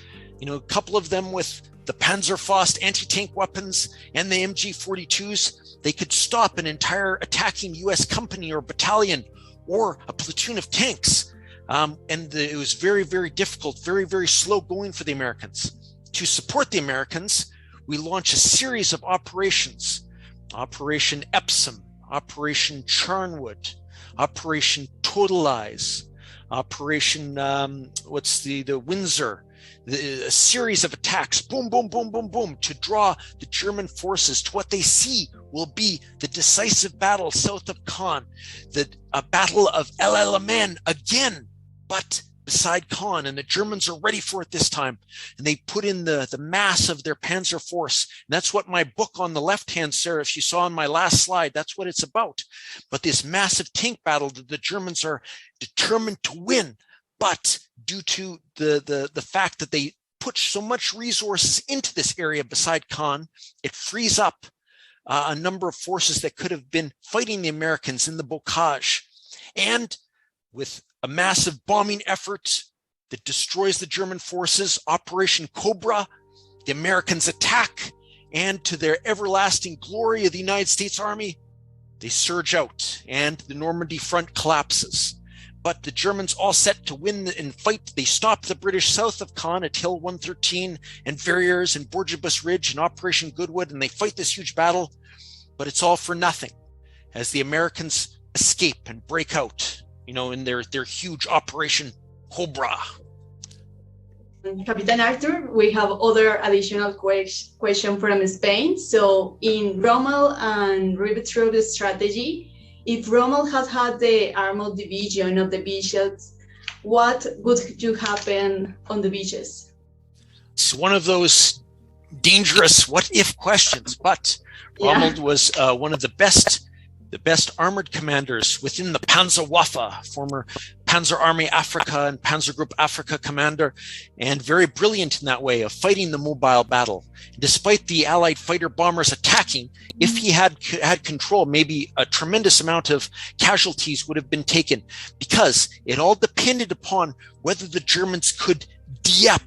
a couple of them with the Panzerfaust anti-tank weapons and the MG-42s, they could stop an entire attacking US company or battalion or a platoon of tanks. It was very, very difficult, very, very slow going for the Americans. To support the Americans, we launched a series of operations: Operation Epsom, Operation Charnwood, Operation Totalize, Operation the Windsor, a series of attacks, boom, boom, boom, boom, boom, to draw the German forces to what they see will be the decisive battle south of Caen, the Battle of El Alamein again, but beside Caen, and the Germans are ready for it this time. And they put in the mass of their panzer force. And that's what my book on the left hand, Sarah, if you saw on my last slide, that's what it's about. But this massive tank battle that the Germans are determined to win, but due to the fact that they put so much resources into this area beside Caen, it frees up a number of forces that could have been fighting the Americans in the bocage. And with a massive bombing effort that destroys the German forces, Operation Cobra, the Americans attack, and to their everlasting glory of the United States Army, they surge out and the Normandy front collapses. But the Germans, all set to win and fight, they stop the British south of Caen at Hill 113 and Verrières and Bourgebus Ridge and Operation Goodwood, and they fight this huge battle, but it's all for nothing as the Americans escape and break out, in their huge Operation Cobra. Capitán Arthur, we have other additional question from Spain. So in Rommel and Ribbentrop strategy, if Rommel had had the armored division of the beaches, what would you happen on the beaches? It's one of those dangerous what-if questions, but Rommel was one of the best armored commanders within the Panzerwaffe, former Panzer Army Africa and Panzer Group Africa commander, and very brilliant in that way of fighting the mobile battle. Despite the Allied fighter bombers attacking, if he had control, maybe a tremendous amount of casualties would have been taken, because it all depended upon whether the Germans could de-up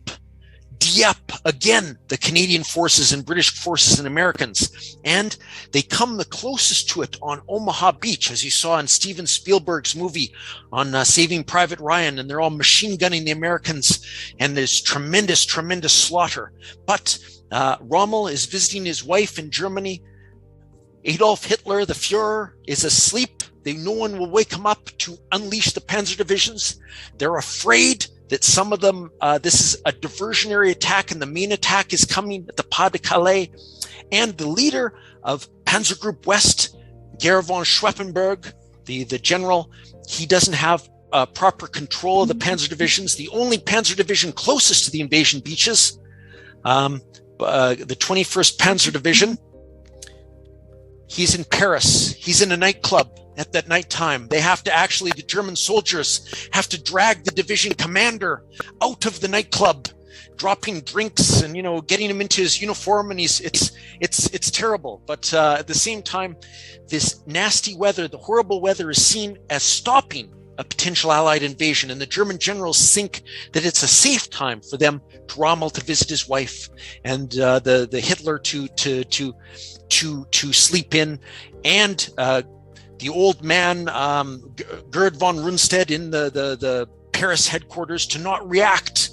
again the Canadian forces and British forces and Americans. And they come the closest to it on Omaha Beach, as you saw in Steven Spielberg's movie on Saving Private Ryan, and they're all machine gunning the Americans, and there's tremendous slaughter. But Rommel is visiting his wife in Germany. Adolf Hitler, the Fuhrer, is asleep. No one will wake him up to unleash the panzer divisions. They're afraid that some of them, this is a diversionary attack, and the main attack is coming at the Pas de Calais. And the leader of Panzer Group West, Gerd von Schweppenberg, the general, he doesn't have proper control of the panzer divisions. The only panzer division closest to the invasion beaches, the 21st Panzer Division, he's in Paris. He's in a nightclub at that nighttime. They have to the German soldiers have to drag the division commander out of the nightclub, dropping drinks and, getting him into his uniform. And it's terrible. But at the same time, this nasty weather, the horrible weather, is seen as stopping a potential Allied invasion. And the German generals think that it's a safe time for them, to Rommel to visit his wife, and the Hitler to sleep in, and the old man, Gerd von Rundstedt, in the Paris headquarters, to not react.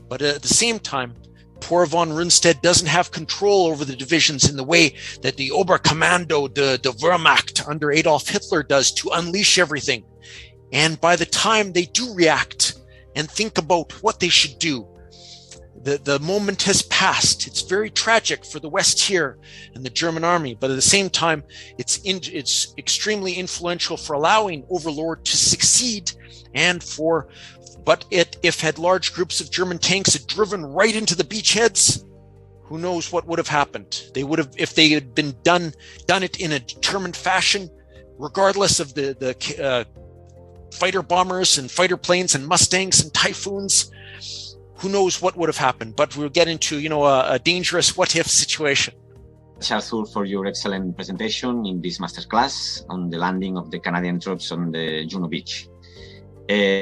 But at the same time, poor von Rundstedt doesn't have control over the divisions in the way that the Oberkommando, the Wehrmacht under Adolf Hitler does, to unleash everything. And by the time they do react and think about what they should do, the moment has passed. It's very tragic for the West here and the German army, but at the same time, it's extremely influential for allowing Overlord to succeed, and if had large groups of German tanks had driven right into the beachheads, who knows what would have happened? They would have, if they had been done it in a determined fashion, regardless of the fighter bombers and fighter planes and Mustangs and Typhoons. Who knows what would have happened? But we'll get into, a dangerous what-if situation. Arthur, for your excellent presentation in this masterclass on the landing of the Canadian troops on the Juno Beach.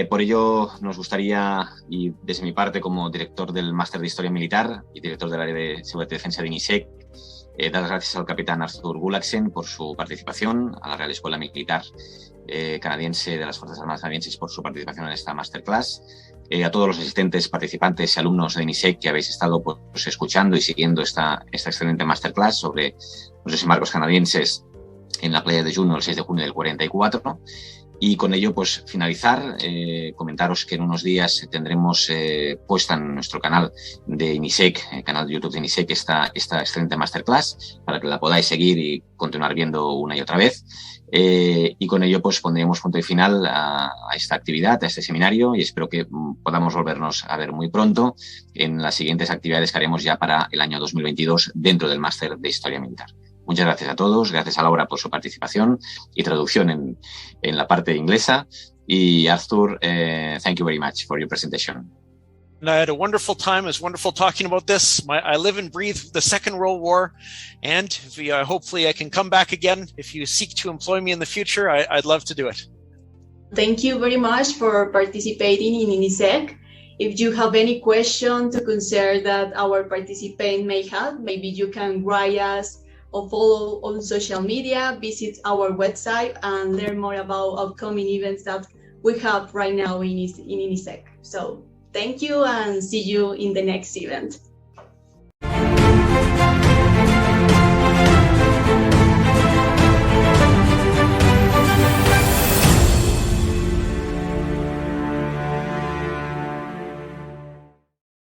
Por ello, nos gustaría, y desde mi parte como director del Máster de Historia Militar y director del área de Seguridad y Defensa de INISEG, dar las gracias al Capitán Arthur Gullachsen por su participación, a la Real Escuela Militar Canadiense de las Fuerzas Armadas Canadienses por su participación en esta masterclass, a todos los asistentes, participantes y alumnos de INISEG que habéis estado escuchando y siguiendo esta excelente masterclass sobre los desembarcos canadienses en la playa de Juno el 6 de junio del 44. Y con ello, finalizar, comentaros que en unos días tendremos puesta en nuestro canal de INISEG, canal de YouTube de INISEG, esta excelente masterclass, para que la podáis seguir y continuar viendo una y otra vez. Y con ello, pondremos punto y final a esta actividad, a este seminario, y espero que podamos volvernos a ver muy pronto en las siguientes actividades que haremos ya para el año 2022 dentro del Máster de Historia Militar. Muchas gracias a todos, gracias a Laura por su participación y traducción en la parte inglesa. Y Arthur, thank you very much for your presentation. And I had a wonderful time. It was wonderful talking about this. I live and breathe the Second World War, and hopefully I can come back again. If you seek to employ me in the future, I'd love to do it. Thank you very much for participating in INISEG. If you have any question to concern that our participant may have, maybe you can write us or follow on social media, visit our website, and learn more about upcoming events that we have right now in INISEG. So thank you, and see you in the next event.